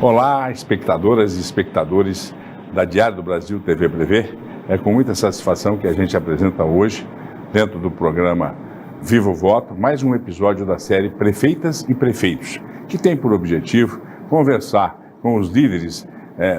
Olá, espectadoras e espectadores da Diário do Brasil TV Prevê. É com muita satisfação que a gente apresenta hoje, dentro do programa Viva o Voto, mais um episódio da série Prefeitas e Prefeitos, que tem por objetivo conversar com os líderes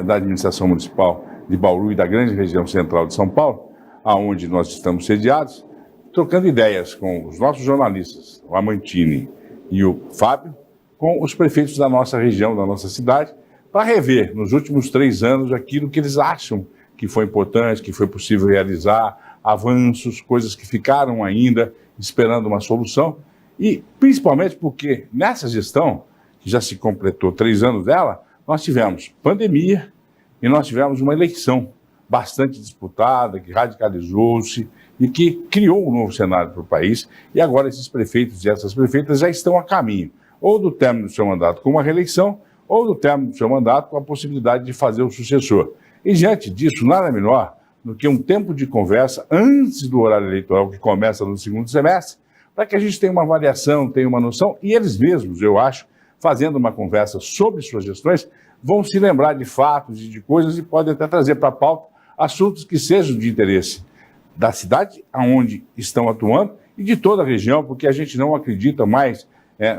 da administração municipal de Bauru e da grande região central de São Paulo, aonde nós estamos sediados, trocando ideias com os nossos jornalistas, o Amantini e o Fábio, com os prefeitos da nossa região, da nossa cidade, para rever nos últimos 3 anos aquilo que eles acham que foi importante, que foi possível realizar, avanços, coisas que ficaram ainda esperando uma solução, e principalmente porque nessa gestão, que já se completou 3 anos dela, nós tivemos pandemia e nós tivemos uma eleição bastante disputada, que radicalizou-se e que criou um novo cenário para o país, e agora esses prefeitos e essas prefeitas já estão a caminho ou do término do seu mandato com uma reeleição, ou do término do seu mandato com a possibilidade de fazer o sucessor. E diante disso, nada melhor do que um tempo de conversa antes do horário eleitoral, que começa no segundo semestre, para que a gente tenha uma avaliação, tenha uma noção, e eles mesmos, eu acho, fazendo uma conversa sobre suas gestões, vão se lembrar de fatos e de coisas e podem até trazer para a pauta assuntos que sejam de interesse da cidade onde estão atuando e de toda a região, porque a gente não acredita mais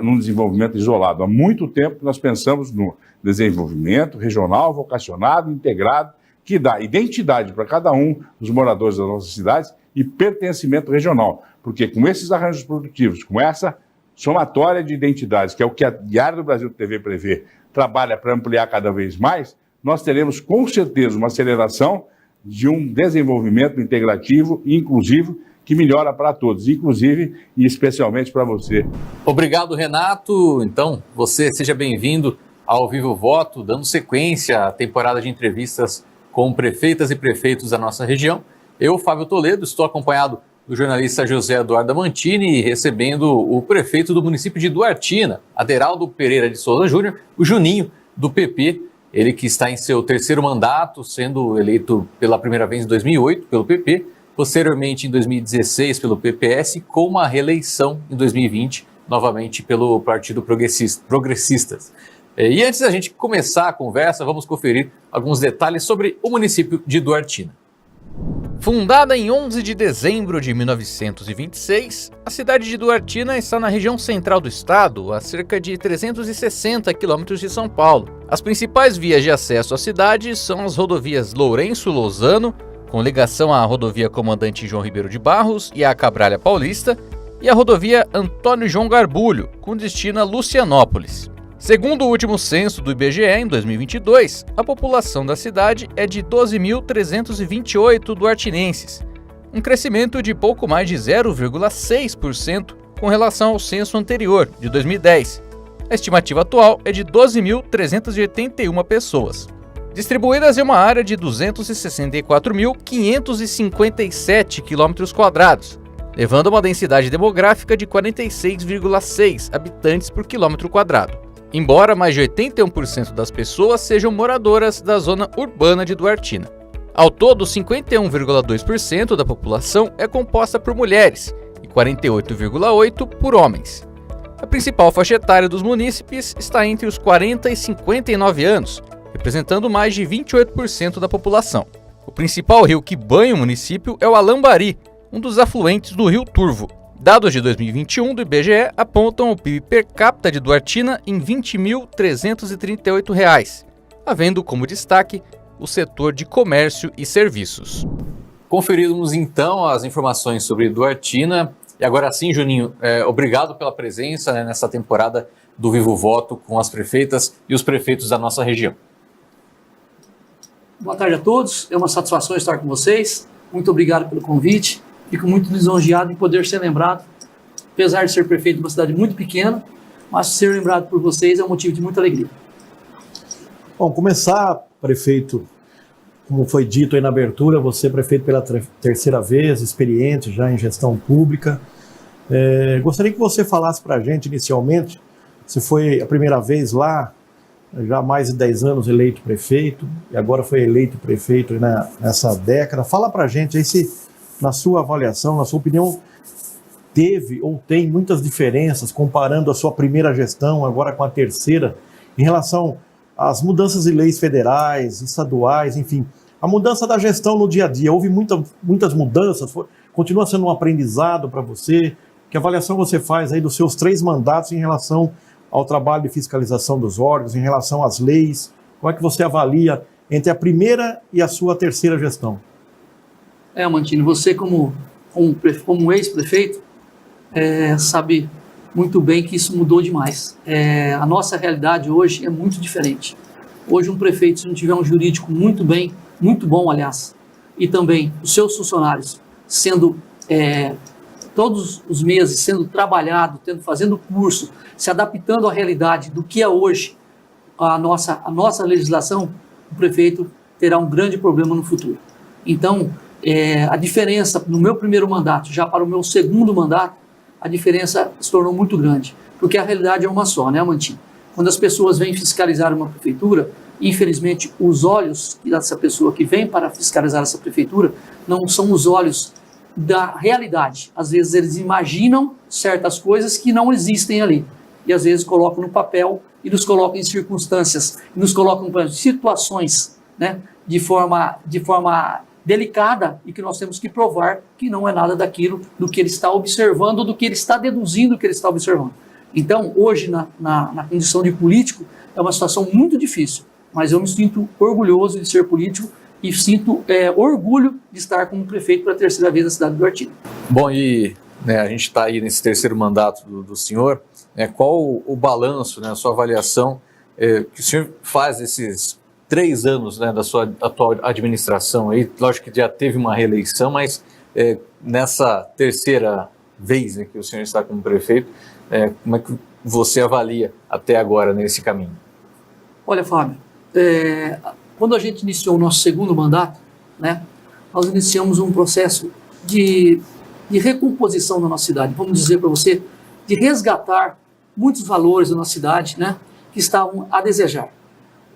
num desenvolvimento isolado. Há muito tempo nós pensamos no desenvolvimento regional, vocacionado, integrado, que dá identidade para cada um dos moradores das nossas cidades e pertencimento regional. Porque com esses arranjos produtivos, com essa somatória de identidades, que é o que a Diário do Brasil TV Prevê trabalha para ampliar cada vez mais, nós teremos com certeza uma aceleração de um desenvolvimento integrativo e inclusivo que melhora para todos, inclusive e especialmente para você. Obrigado, Renato. Então, você seja bem-vindo ao Viva o Voto, dando sequência à temporada de entrevistas com prefeitas e prefeitos da nossa região. Eu, Fábio Toledo, estou acompanhado do jornalista José Eduardo Amantini, recebendo o prefeito do município de Duartina, Aderaldo Pereira de Souza Júnior, o Juninho, do PP, ele que está em seu 3º mandato, sendo eleito pela primeira vez em 2008 pelo PP, posteriormente em 2016 pelo PPS, com uma reeleição em 2020, novamente pelo Partido Progressistas. E antes da gente começar a conversa, vamos conferir alguns detalhes sobre o município de Duartina. Fundada em 11 de dezembro de 1926, a cidade de Duartina está na região central do estado, a cerca de 360 quilômetros de São Paulo. As principais vias de acesso à cidade são as rodovias Lourenço-Lozano, com ligação à rodovia Comandante João Ribeiro de Barros e à Cabralha Paulista, e a rodovia Antônio João Garbulho, com destino a Lucianópolis. Segundo o último censo do IBGE, em 2022, a população da cidade é de 12.328 duartinenses, um crescimento de pouco mais de 0,6% com relação ao censo anterior, de 2010. A estimativa atual é de 12.381 pessoas, distribuídas em uma área de 264.557 km², levando a uma densidade demográfica de 46,6 habitantes por quilômetro quadrado. Embora mais de 81% das pessoas sejam moradoras da zona urbana de Duartina. Ao todo, 51,2% da população é composta por mulheres e 48,8% por homens. A principal faixa etária dos munícipes está entre os 40 e 59 anos, representando mais de 28% da população. O principal rio que banha o município é o Alambari, um dos afluentes do rio Turvo. Dados de 2021 do IBGE apontam o PIB per capita de Duartina em R$ 20.338, havendo como destaque o setor de comércio e serviços. Conferimos então as informações sobre Duartina. E agora sim, Juninho, obrigado pela presença nessa temporada do Vivo Voto com as prefeitas e os prefeitos da nossa região. Boa tarde a todos, é uma satisfação estar com vocês. Muito obrigado pelo convite. Fico muito lisonjeado em poder ser lembrado, apesar de ser prefeito de uma cidade muito pequena, mas ser lembrado por vocês é um motivo de muita alegria. Bom, começar, prefeito, como foi dito aí na abertura, você é prefeito pela 3ª vez, experiente já em gestão pública. Gostaria que você falasse para a gente, inicialmente, se foi a primeira vez lá, já há mais de 10 anos eleito prefeito, e agora foi eleito prefeito nessa década. Fala para a gente aí se, na sua avaliação, na sua opinião, teve ou tem muitas diferenças comparando a sua primeira gestão agora com a terceira, em relação as mudanças de leis federais, estaduais, enfim, a mudança da gestão no dia a dia. Houve muitas mudanças, continua sendo um aprendizado para você. Que avaliação você faz aí dos seus 3 mandatos em relação ao trabalho de fiscalização dos órgãos, em relação às leis? Como é que você avalia entre a primeira e a sua terceira gestão? Mantini, você como ex-prefeito, sabe muito bem que isso mudou demais. A nossa realidade hoje é muito diferente. Hoje um prefeito, se não tiver um jurídico muito bom, aliás, e também os seus funcionários sendo todos os meses sendo trabalhado, fazendo curso, se adaptando à realidade do que é hoje a nossa legislação, o prefeito terá um grande problema no futuro. Então, a diferença no meu primeiro mandato, já para o meu segundo mandato, a diferença se tornou muito grande, porque a realidade é uma só, né, Mantini? Quando as pessoas vêm fiscalizar uma prefeitura, infelizmente, os olhos dessa pessoa que vem para fiscalizar essa prefeitura não são os olhos da realidade. Às vezes eles imaginam certas coisas que não existem ali, e às vezes colocam no papel e nos colocam em circunstâncias, nos colocam em situações, né, de forma delicada, e que nós temos que provar que não é nada daquilo do que ele está observando, do que ele está deduzindo que ele está observando. Então, hoje, na condição de político, é uma situação muito difícil, mas eu me sinto orgulhoso de ser político e sinto orgulho de estar como prefeito pela terceira vez da cidade de Duartina. Bom, e a gente está aí nesse terceiro mandato do senhor, qual o balanço, a sua avaliação que o senhor faz desses 3 anos da sua atual administração? Aí, lógico que já teve uma reeleição, mas nessa terceira vez que o senhor está como prefeito, como é que você avalia até agora nesse caminho? Olha, Fábio, quando a gente iniciou o nosso segundo mandato, nós iniciamos um processo de recomposição da nossa cidade, vamos dizer para você, de resgatar muitos valores da nossa cidade, que estavam a desejar.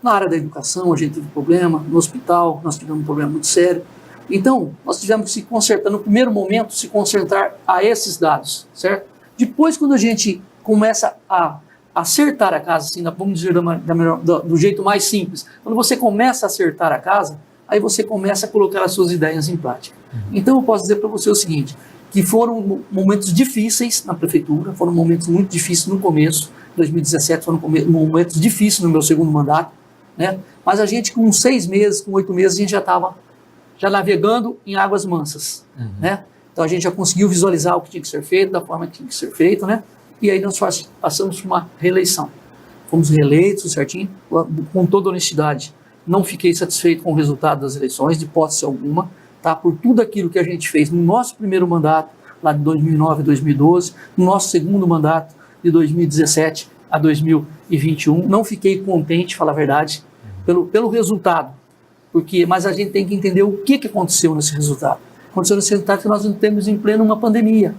Na área da educação, a gente teve problema, no hospital, nós tivemos um problema muito sério. Então, nós tivemos que se consertar, no primeiro momento, se concentrar a esses dados, certo? Depois, quando a gente começa a acertar a casa, assim, vamos dizer do jeito mais simples, quando você começa a acertar a casa, aí você começa a colocar as suas ideias em prática. Então, eu posso dizer para você o seguinte, que foram momentos difíceis na prefeitura, foram momentos muito difíceis no começo, 2017 foram momentos difíceis no meu segundo mandato, mas a gente com 6 meses, com 8 meses, a gente já estava navegando em águas mansas, Então a gente já conseguiu visualizar o que tinha que ser feito, da forma que tinha que ser feito, E aí nós passamos por uma reeleição. Fomos reeleitos certinho, com toda honestidade. Não fiquei satisfeito com o resultado das eleições, de hipótese alguma, por tudo aquilo que a gente fez no nosso primeiro mandato, lá de 2009 a 2012, no nosso segundo mandato, de 2017 a 2021. Não fiquei contente, falar a verdade, pelo resultado, mas a gente tem que entender o que aconteceu nesse resultado. Aconteceu nesse resultado que nós temos em pleno uma pandemia.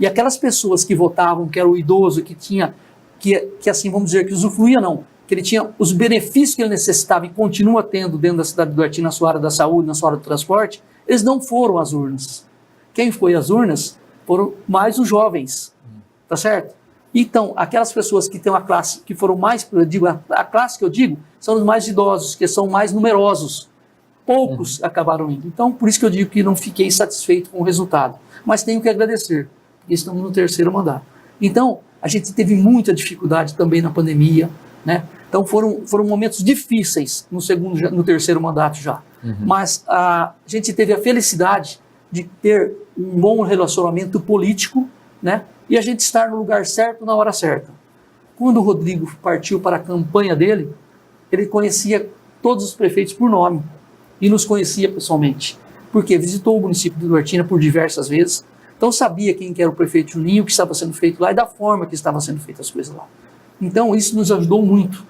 E aquelas pessoas que votavam, que era o idoso, que assim, vamos dizer, que usufruía não, que ele tinha os benefícios que ele necessitava e continua tendo dentro da cidade de Duartina, na sua área da saúde, na sua área do transporte, eles não foram às urnas. Quem foi às urnas foram mais os jovens, tá certo? Então, aquelas pessoas que têm uma classe, que foram mais, a classe que eu digo, são os mais idosos, que são mais numerosos. Poucos acabaram indo. Então, por isso que eu digo que não fiquei satisfeito com o resultado. Mas tenho que agradecer, porque estamos no terceiro mandato. Então, a gente teve muita dificuldade também na pandemia, Então, foram momentos difíceis no terceiro mandato já. Mas a gente teve a felicidade de ter um bom relacionamento político, E a gente estar no lugar certo na hora certa. Quando o Rodrigo partiu para a campanha dele, ele conhecia todos os prefeitos por nome e nos conhecia pessoalmente, porque visitou o município de Duartina por diversas vezes, então sabia quem que era o prefeito Juninho, o que estava sendo feito lá e da forma que estavam sendo feitas as coisas lá. Então isso nos ajudou muito.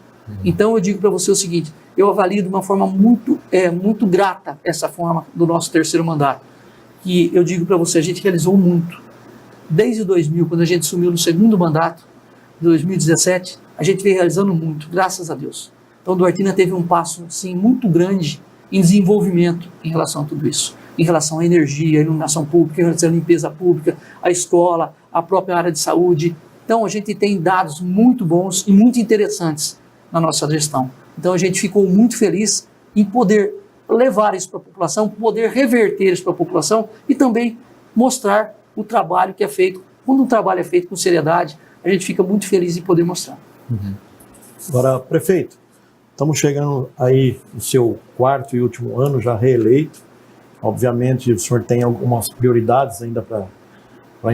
Então eu digo para você o seguinte, eu avalio de uma forma muito grata essa forma do nosso terceiro mandato, que eu digo para você, a gente realizou muito. Desde 2000, quando a gente assumiu no segundo mandato, de 2017, a gente veio realizando muito, graças a Deus. Então, Duartina teve um passo, sim, muito grande em desenvolvimento em relação a tudo isso. Em relação à energia, à iluminação pública, em relação à limpeza pública, à escola, à própria área de saúde. Então, a gente tem dados muito bons e muito interessantes na nossa gestão. Então a gente ficou muito feliz em poder levar isso para a população, poder reverter isso para a população e também mostrar o trabalho que é feito. Quando um trabalho é feito com seriedade, a gente fica muito feliz em poder mostrar. Agora, prefeito, estamos chegando aí no seu 4º e último ano, já reeleito. Obviamente, o senhor tem algumas prioridades ainda para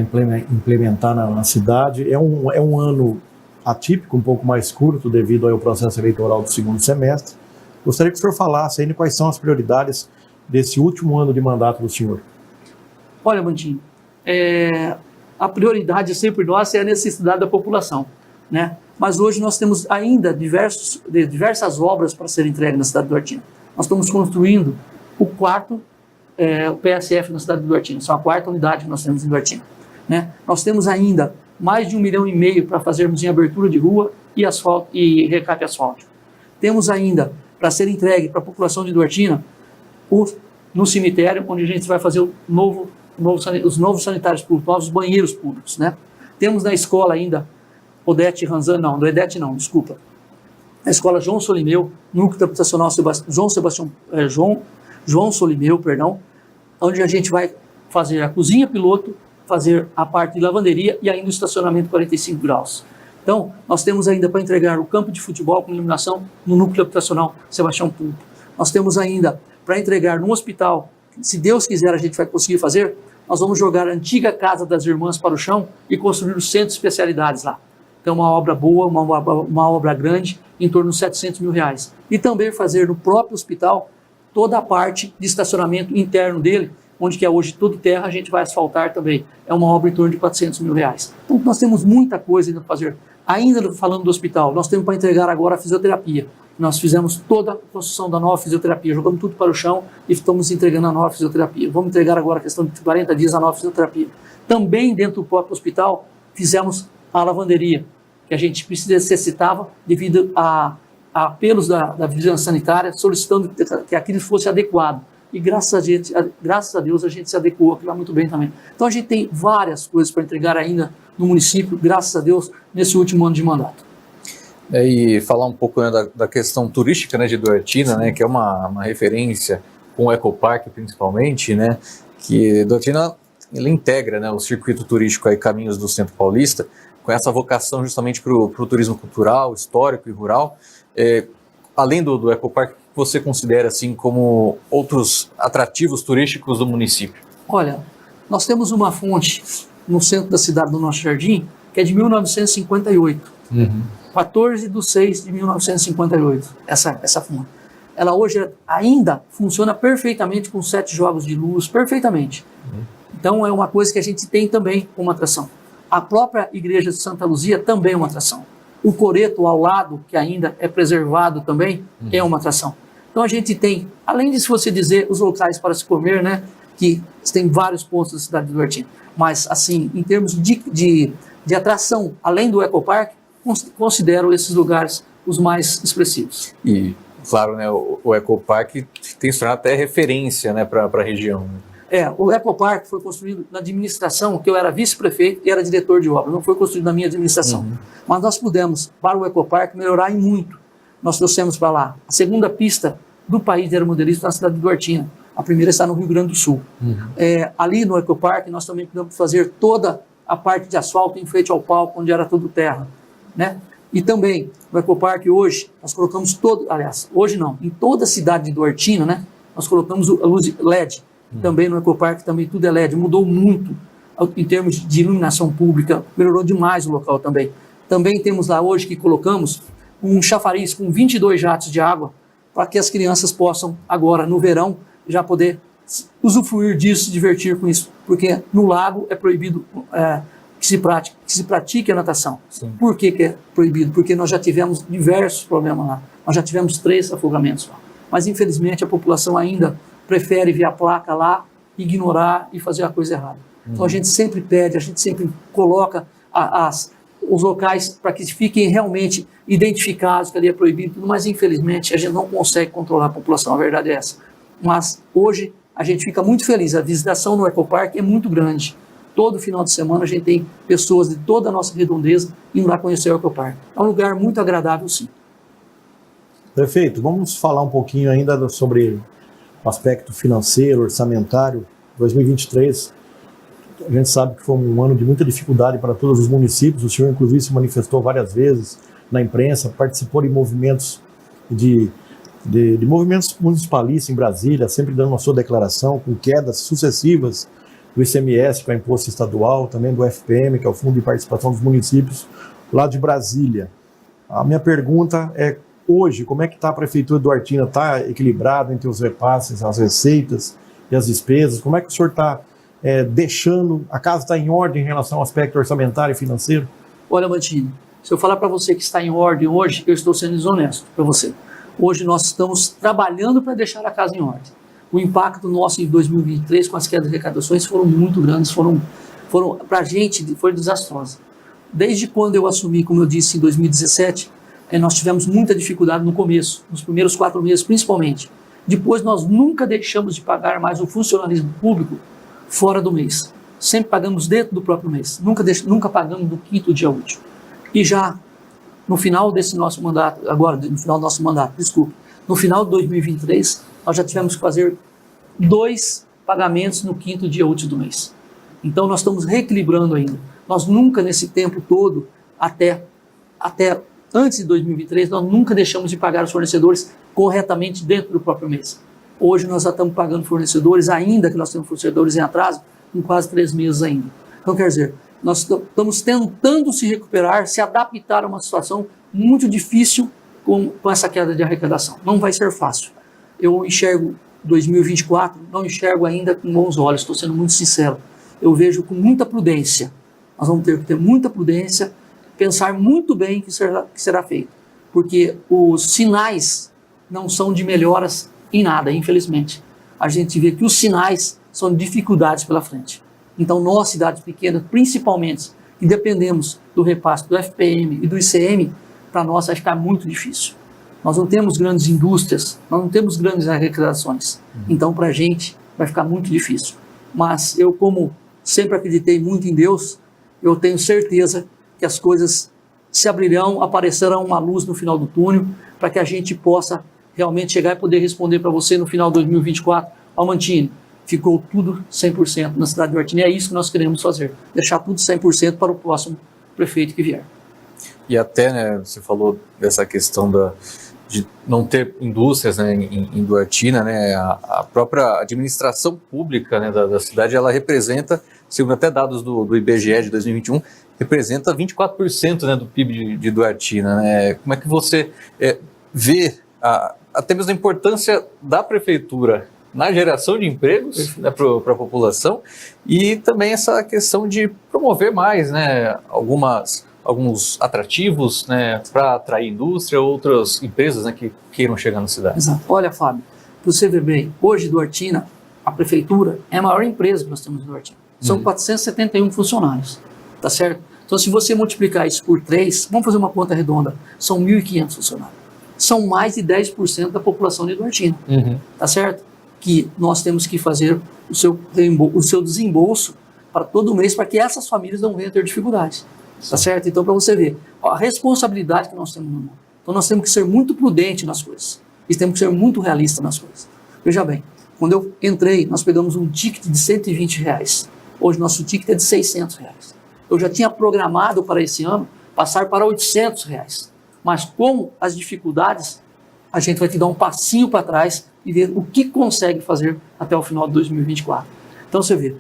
implementar na cidade. É um ano atípico, um pouco mais curto, devido ao processo eleitoral do segundo semestre. Gostaria que o senhor falasse ainda quais são as prioridades desse último ano de mandato do senhor. Olha, Bandinho, a prioridade sempre nossa é a necessidade da população, né? Mas hoje nós temos ainda diversas obras para serem entregues na cidade de Duartina. Nós estamos construindo o 4º o PSF na cidade de Duartina, são a 4ª unidade que nós temos em Duartina, né? Nós temos ainda mais de 1,5 milhão para fazermos em abertura de rua e asfalto e recape asfáltico. Temos ainda para ser entregue para a população de Duartina no cemitério, onde a gente vai fazer os novos sanitários públicos, novos banheiros públicos, né? Temos na escola ainda Odete Ranzan, não, do Edete não, desculpa. A escola João Solimeu, núcleo habitacional João Solimeu, perdão, onde a gente vai fazer a cozinha piloto, fazer a parte de lavanderia e ainda o estacionamento 45 graus. Então, nós temos ainda para entregar o campo de futebol com iluminação no núcleo habitacional Sebastião Pulpo. Nós temos ainda para entregar no hospital, se Deus quiser a gente vai conseguir fazer, nós vamos jogar a antiga Casa das Irmãs para o chão e construir o centro de especialidades lá. Então, uma obra boa, uma obra grande, em torno de R$700 mil. E também fazer no próprio hospital toda a parte de estacionamento interno dele, onde que é hoje tudo terra, a gente vai asfaltar também. É uma obra em torno de R$400 mil. Então, nós temos muita coisa ainda para fazer. Ainda falando do hospital, nós temos para entregar agora a fisioterapia. Nós fizemos toda a construção da nova fisioterapia, jogamos tudo para o chão e estamos entregando a nova fisioterapia. Vamos entregar agora a questão de 40 dias a nova fisioterapia. Também dentro do próprio hospital, fizemos a lavanderia, que a gente necessitava devido a apelos da vigilância sanitária, solicitando que aquilo fosse adequado. E graças a Deus a gente se adequou aquilo lá muito bem também. Então a gente tem várias coisas para entregar ainda no município, graças a Deus, nesse último ano de mandato. E falar um pouco, né, da questão turística, né, de Duartina, né, que é uma referência com o Ecopark principalmente, né, que Duartina ele integra, né, o circuito turístico aí Caminhos do Centro Paulista, com essa vocação justamente para o turismo cultural, histórico e rural. Além do Ecopark, o que você considera assim como outros atrativos turísticos do município? Olha, nós temos uma fonte no centro da cidade do Nosso Jardim, que é de 1958. 14/6/1958, essa fonte. Ela hoje ainda funciona perfeitamente com 7 jogos de luz, perfeitamente. Então é uma coisa que a gente tem também como atração. A própria igreja de Santa Luzia também é uma atração. O coreto ao lado, que ainda é preservado também, é uma atração. Então a gente tem, além de se você dizer os locais para se comer, né, que tem vários pontos da cidade de Duartina, mas assim, em termos de atração, além do Ecopark, considero esses lugares os mais expressivos. E, claro, né, o Ecopark tem se tornado até referência, né, para a região. O Ecopark foi construído na administração, que eu era vice-prefeito e era diretor de obra, não foi construído na minha administração. Mas nós pudemos, para o Ecopark, melhorar em muito. Nós trouxemos para lá a segunda pista do país de aeromodelismo na cidade de Duartina. A primeira está no Rio Grande do Sul. Ali no Ecopark, nós também pudemos fazer toda a parte de asfalto em frente ao palco, onde era tudo terra, né? E também, no Ecopark hoje, nós colocamos hoje não, em toda a cidade de Duartina, né? Nós colocamos a luz LED. Também no Ecopark, também tudo é LED. Mudou muito em termos de iluminação pública, melhorou demais o local também. Também temos lá hoje que colocamos um chafariz com 22 jatos de água para que as crianças possam agora, no verão, já poder usufruir disso, se divertir com isso. Porque no lago é proibido que se pratique a natação. Sim. Por que é proibido? Porque nós já tivemos diversos problemas lá. Nós já tivemos 3 afogamentos lá. Mas, infelizmente, a população ainda prefere ver a placa lá, ignorar e fazer a coisa errada. Então a gente sempre pede, a gente sempre coloca os locais para que fiquem realmente identificados que ali é proibido, mas infelizmente a gente não consegue controlar a população, a verdade é essa. Mas hoje a gente fica muito feliz, a visitação no Ecopark é muito grande. Todo final de semana a gente tem pessoas de toda a nossa redondeza indo lá conhecer o Ecopark. É um lugar muito agradável, sim. Prefeito, vamos falar um pouquinho ainda sobre o aspecto financeiro, orçamentário. 2023, a gente sabe que foi um ano de muita dificuldade para todos os municípios. O senhor, inclusive, se manifestou várias vezes na imprensa, participou de movimentos de movimentos municipalistas em Brasília, sempre dando a sua declaração, com quedas sucessivas do ICMS, que é o imposto estadual, também do FPM, que é o Fundo de Participação dos Municípios, lá de Brasília. A minha pergunta é, hoje, como é que está a Prefeitura de Duartina? Está equilibrado entre os repasses, as receitas e as despesas? Como é que o senhor está deixando, a casa está em ordem em relação ao aspecto orçamentário e financeiro? Olha, Mantini, se eu falar para você que está em ordem hoje, eu estou sendo desonesto para você. Hoje nós estamos trabalhando para deixar a casa em ordem. O impacto nosso em 2023 com as quedas de arrecadações foram muito grandes, foram para a gente, foi desastrosa. Desde quando eu assumi, como eu disse, em 2017, nós tivemos muita dificuldade no começo, nos primeiros 4 meses principalmente. Depois nós nunca deixamos de pagar mais o funcionalismo público fora do mês. Sempre pagamos dentro do próprio mês, nunca pagamos no 5º dia útil. E já no final desse nosso mandato, no final de 2023, nós já tivemos que fazer 2 pagamentos no 5º dia útil do mês. Então nós estamos reequilibrando ainda. Nós nunca nesse tempo todo, até antes de 2023, nós nunca deixamos de pagar os fornecedores corretamente dentro do próprio mês. Hoje nós já estamos pagando fornecedores, ainda que nós temos fornecedores em atraso, em quase 3 meses ainda. Então quer dizer, nós estamos tentando se recuperar, se adaptar a uma situação muito difícil com essa queda de arrecadação. Não vai ser fácil. Eu enxergo 2024, não enxergo ainda com bons olhos, estou sendo muito sincero. Eu vejo com muita prudência. Nós vamos ter que ter muita prudência, pensar muito bem o que será feito. Porque os sinais não são de melhoras em nada, infelizmente. A gente vê que os sinais são de dificuldades pela frente. Então, nós, cidades pequenas, principalmente, que dependemos do repasse do FPM e do ICM, para nós vai ficar muito difícil. Nós não temos grandes indústrias, nós não temos grandes arrecadações. Então, para a gente, vai ficar muito difícil. Mas eu, como sempre acreditei muito em Deus, eu tenho certeza que as coisas se abrirão, aparecerão uma luz no final do túnel, para que a gente possa realmente chegar e poder responder para você no final de 2024, ó Mantini, ficou tudo 100% na cidade de Duartina, e é isso que nós queremos fazer, deixar tudo 100% para o próximo prefeito que vier. E até, né, você falou dessa questão de não ter indústrias, né, em Duartina, né, a própria administração pública, né, da cidade, ela representa, segundo até dados do IBGE de 2021, representa 24%, né, do PIB de Duartina, né? Como é que você vê até mesmo a importância da prefeitura na geração de empregos, né, para a população, e também essa questão de promover mais, né, alguns atrativos, né, para atrair indústria, outras empresas, né, que queiram chegar na cidade? Exato. Olha, Fábio, para você ver bem, hoje Duartina, a prefeitura é a maior empresa que nós temos em Duartina. São 471 funcionários, tá certo? Então, se você multiplicar isso por 3, vamos fazer uma conta redonda, são 1.500 funcionários. São mais de 10% da população de Duartina, tá certo? Que nós temos que fazer o seu desembolso para todo mês, para que essas famílias não venham a ter dificuldades, tá certo? Então, para você ver, a responsabilidade que nós temos no mundo. Então, nós temos que ser muito prudentes nas coisas, e temos que ser muito realistas nas coisas. Veja bem, quando eu entrei, nós pegamos um ticket de R$120. Hoje, nosso ticket é de R$600. Eu já tinha programado para esse ano passar para R$800. Mas com as dificuldades, a gente vai te dar um passinho para trás e ver o que consegue fazer até o final de 2024. Então, você vê,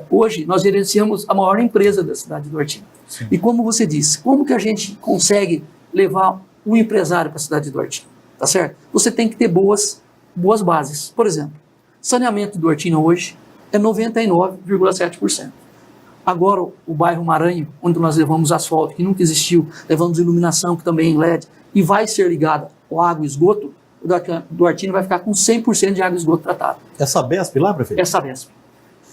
hoje nós gerenciamos a maior empresa da cidade de Duartina. Sim. E como você disse, como que a gente consegue levar um empresário para a cidade de Duartina? Tá certo? Você tem que ter boas bases. Por exemplo, saneamento de Duartina hoje é 99,7%. Agora, o bairro Maranhão, onde nós levamos asfalto, que nunca existiu, levamos iluminação, que também é em LED, e vai ser ligada ao água e esgoto, o Duartina vai ficar com 100% de água e esgoto tratado. É Sabesp lá, prefeito? É Sabesp.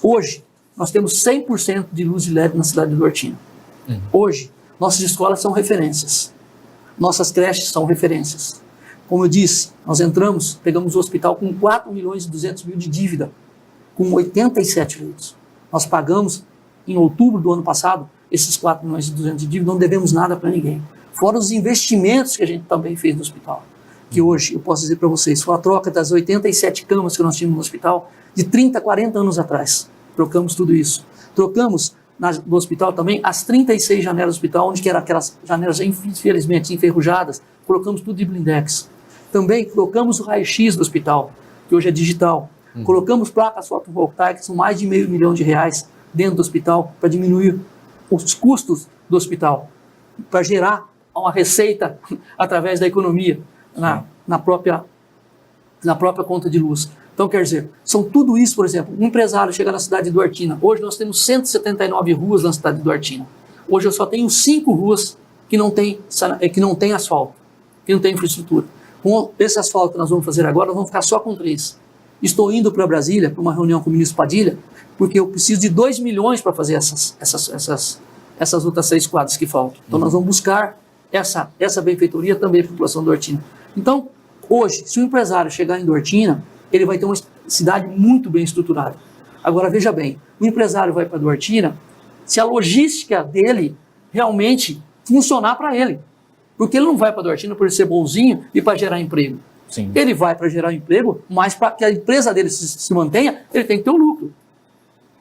Hoje, nós temos 100% de luz de LED na cidade de Duartina. Hoje, nossas escolas são referências. Nossas creches são referências. Como eu disse, nós pegamos o hospital com 4.200.000 de dívida, com 87 leitos. Nós pagamos, em outubro do ano passado, esses 4.200.000 de dívida, não devemos nada para ninguém. Fora os investimentos que a gente também fez no hospital. que hoje, eu posso dizer para vocês, foi a troca das 87 camas que nós tínhamos no hospital de 30, 40 anos atrás. Trocamos tudo isso. Trocamos no hospital também as 36 janelas do hospital, onde que eram aquelas janelas infelizmente enferrujadas, colocamos tudo de blindex. Também colocamos o raio-x do hospital, que hoje é digital. Colocamos placas fotovoltaicas com mais de R$500 mil dentro do hospital para diminuir os custos do hospital, para gerar uma receita através da economia na própria conta de luz. Então, quer dizer, são tudo isso, por exemplo, um empresário chega na cidade de Duartina, hoje nós temos 179 ruas na cidade de Duartina. Hoje eu só tenho 5 ruas que não tem asfalto, que não tem infraestrutura. Com esse asfalto que nós vamos fazer agora, nós vamos ficar só com 3. Estou indo para Brasília, para uma reunião com o ministro Padilha, porque eu preciso de 2 milhões para fazer essas outras 6 quadras que faltam. Então nós vamos buscar essa benfeitoria também para a população de Duartina. Então, hoje, se o empresário chegar em Duartina, ele vai ter uma cidade muito bem estruturada. Agora, veja bem, o empresário vai para Duartina se a logística dele realmente funcionar para ele. Porque ele não vai para Duartina por ser bonzinho e para gerar emprego. Sim. Ele vai para gerar emprego, mas para que a empresa dele se mantenha, ele tem que ter um lucro.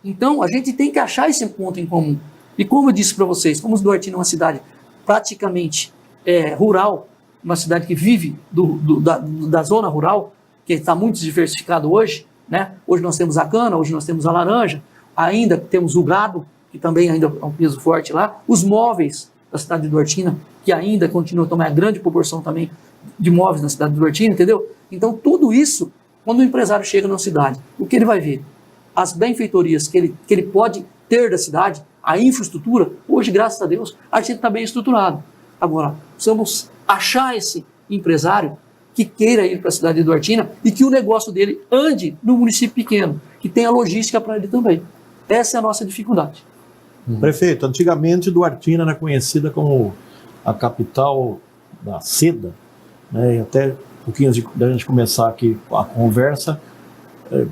Então, a gente tem que achar esse ponto em comum. E como eu disse para vocês, como Duartina é uma cidade praticamente rural, uma cidade que vive da zona rural, que está muito diversificado hoje, né? Hoje nós temos a cana, hoje nós temos a laranja, ainda temos o gado, que também ainda é um peso forte lá, os móveis da cidade de Duartina, que ainda continua a tomar a grande proporção também de móveis na cidade de Duartina, entendeu? Então, tudo isso, quando o empresário chega na cidade, o que ele vai ver? As benfeitorias que ele pode ter da cidade, a infraestrutura, hoje, graças a Deus, a gente está bem estruturado. Agora, precisamos achar esse empresário que queira ir para a cidade de Duartina e que o negócio dele ande no município pequeno, que tenha logística para ele também. Essa é a nossa dificuldade. Prefeito, antigamente Duartina era conhecida como a capital da seda, né? E até um pouquinho da gente começar aqui a conversa,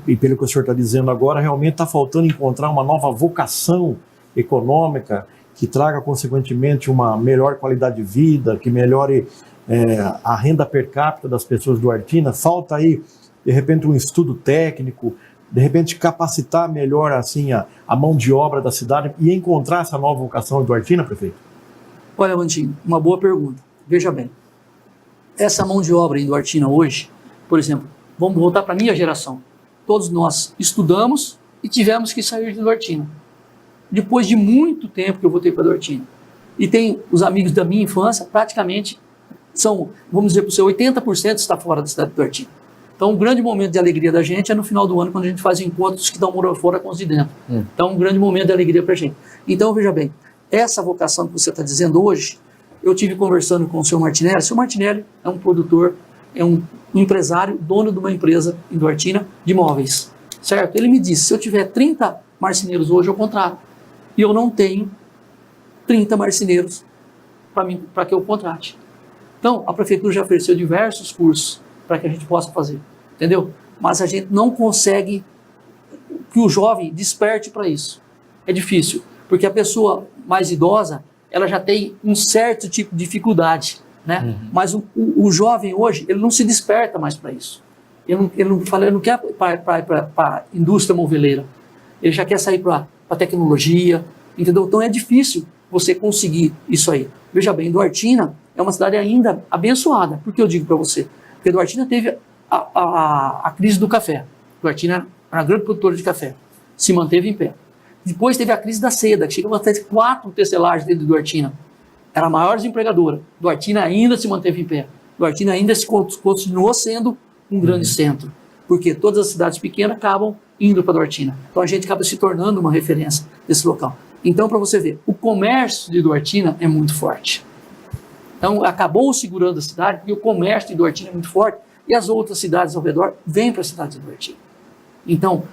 e pelo que o senhor está dizendo agora, realmente está faltando encontrar uma nova vocação econômica que traga, consequentemente, uma melhor qualidade de vida, que melhore a renda per capita das pessoas do Duartina. Falta aí, de repente, um estudo técnico, de repente capacitar melhor assim, a mão de obra da cidade e encontrar essa nova vocação de Duartina, prefeito? Olha, Mantinho, uma boa pergunta. Veja bem, essa mão de obra em Duartina hoje, por exemplo, vamos voltar para a minha geração. Todos nós estudamos e tivemos que sair de Duartina. Depois de muito tempo que eu voltei para Duartina. E tem os amigos da minha infância, praticamente, são, vamos dizer para você, 80% está fora da cidade de Duartina. Então, um grande momento de alegria da gente é no final do ano, quando a gente faz encontros que estão morando fora com os de dentro. Então, um grande momento de alegria para a gente. Então, veja bem, essa vocação que você está dizendo hoje, eu tive conversando com o senhor Martinelli. O senhor Martinelli é um produtor, é um empresário, dono de uma empresa em Duartina de móveis, certo? Ele me disse, se eu tiver 30 marceneiros hoje, eu contrato. E eu não tenho 30 marceneiros para que eu contrate. Então, a prefeitura já ofereceu diversos cursos para que a gente possa fazer, entendeu? Mas a gente não consegue que o jovem desperte para isso. É difícil, porque a pessoa mais idosa, ela já tem um certo tipo de dificuldade, né? Mas o jovem hoje, ele não se desperta mais para isso. Ele não quer para a indústria moveleira. Ele já quer sair para a tecnologia, entendeu? Então é difícil você conseguir isso aí. Veja bem, Duartina é uma cidade ainda abençoada. Por que eu digo para você? Porque Duartina teve a crise do café. Duartina era uma grande produtora de café. Se manteve em pé. Depois teve a crise da seda, que chegou a ter 4 tecelagens dentro de Duartina. Era a maior desempregadora. Duartina ainda se manteve em pé. Duartina ainda continuou sendo um grande centro. Porque todas as cidades pequenas acabam indo para Duartina. Então a gente acaba se tornando uma referência desse local. Então, para você ver, o comércio de Duartina é muito forte. Então, acabou segurando a cidade, porque o comércio de Duartina é muito forte, e as outras cidades ao redor vêm para a cidade de Duartina. Então,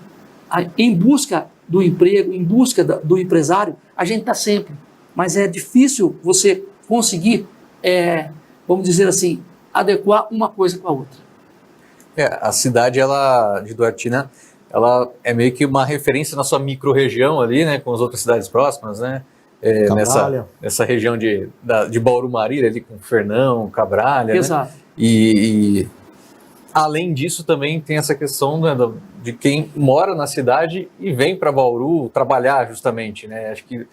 em busca do emprego, em busca do empresário, a gente está sempre. Mas é difícil você conseguir, vamos dizer assim, adequar uma coisa com a outra. A cidade de Duartina, ela é meio que uma referência na sua micro-região ali, né, com as outras cidades próximas, né? Nessa região de Bauru Marília, ali com Fernão, Cabralha, exato. Né? E além disso também tem essa questão, né, de quem mora na cidade e vem para Bauru trabalhar justamente, né? Acho que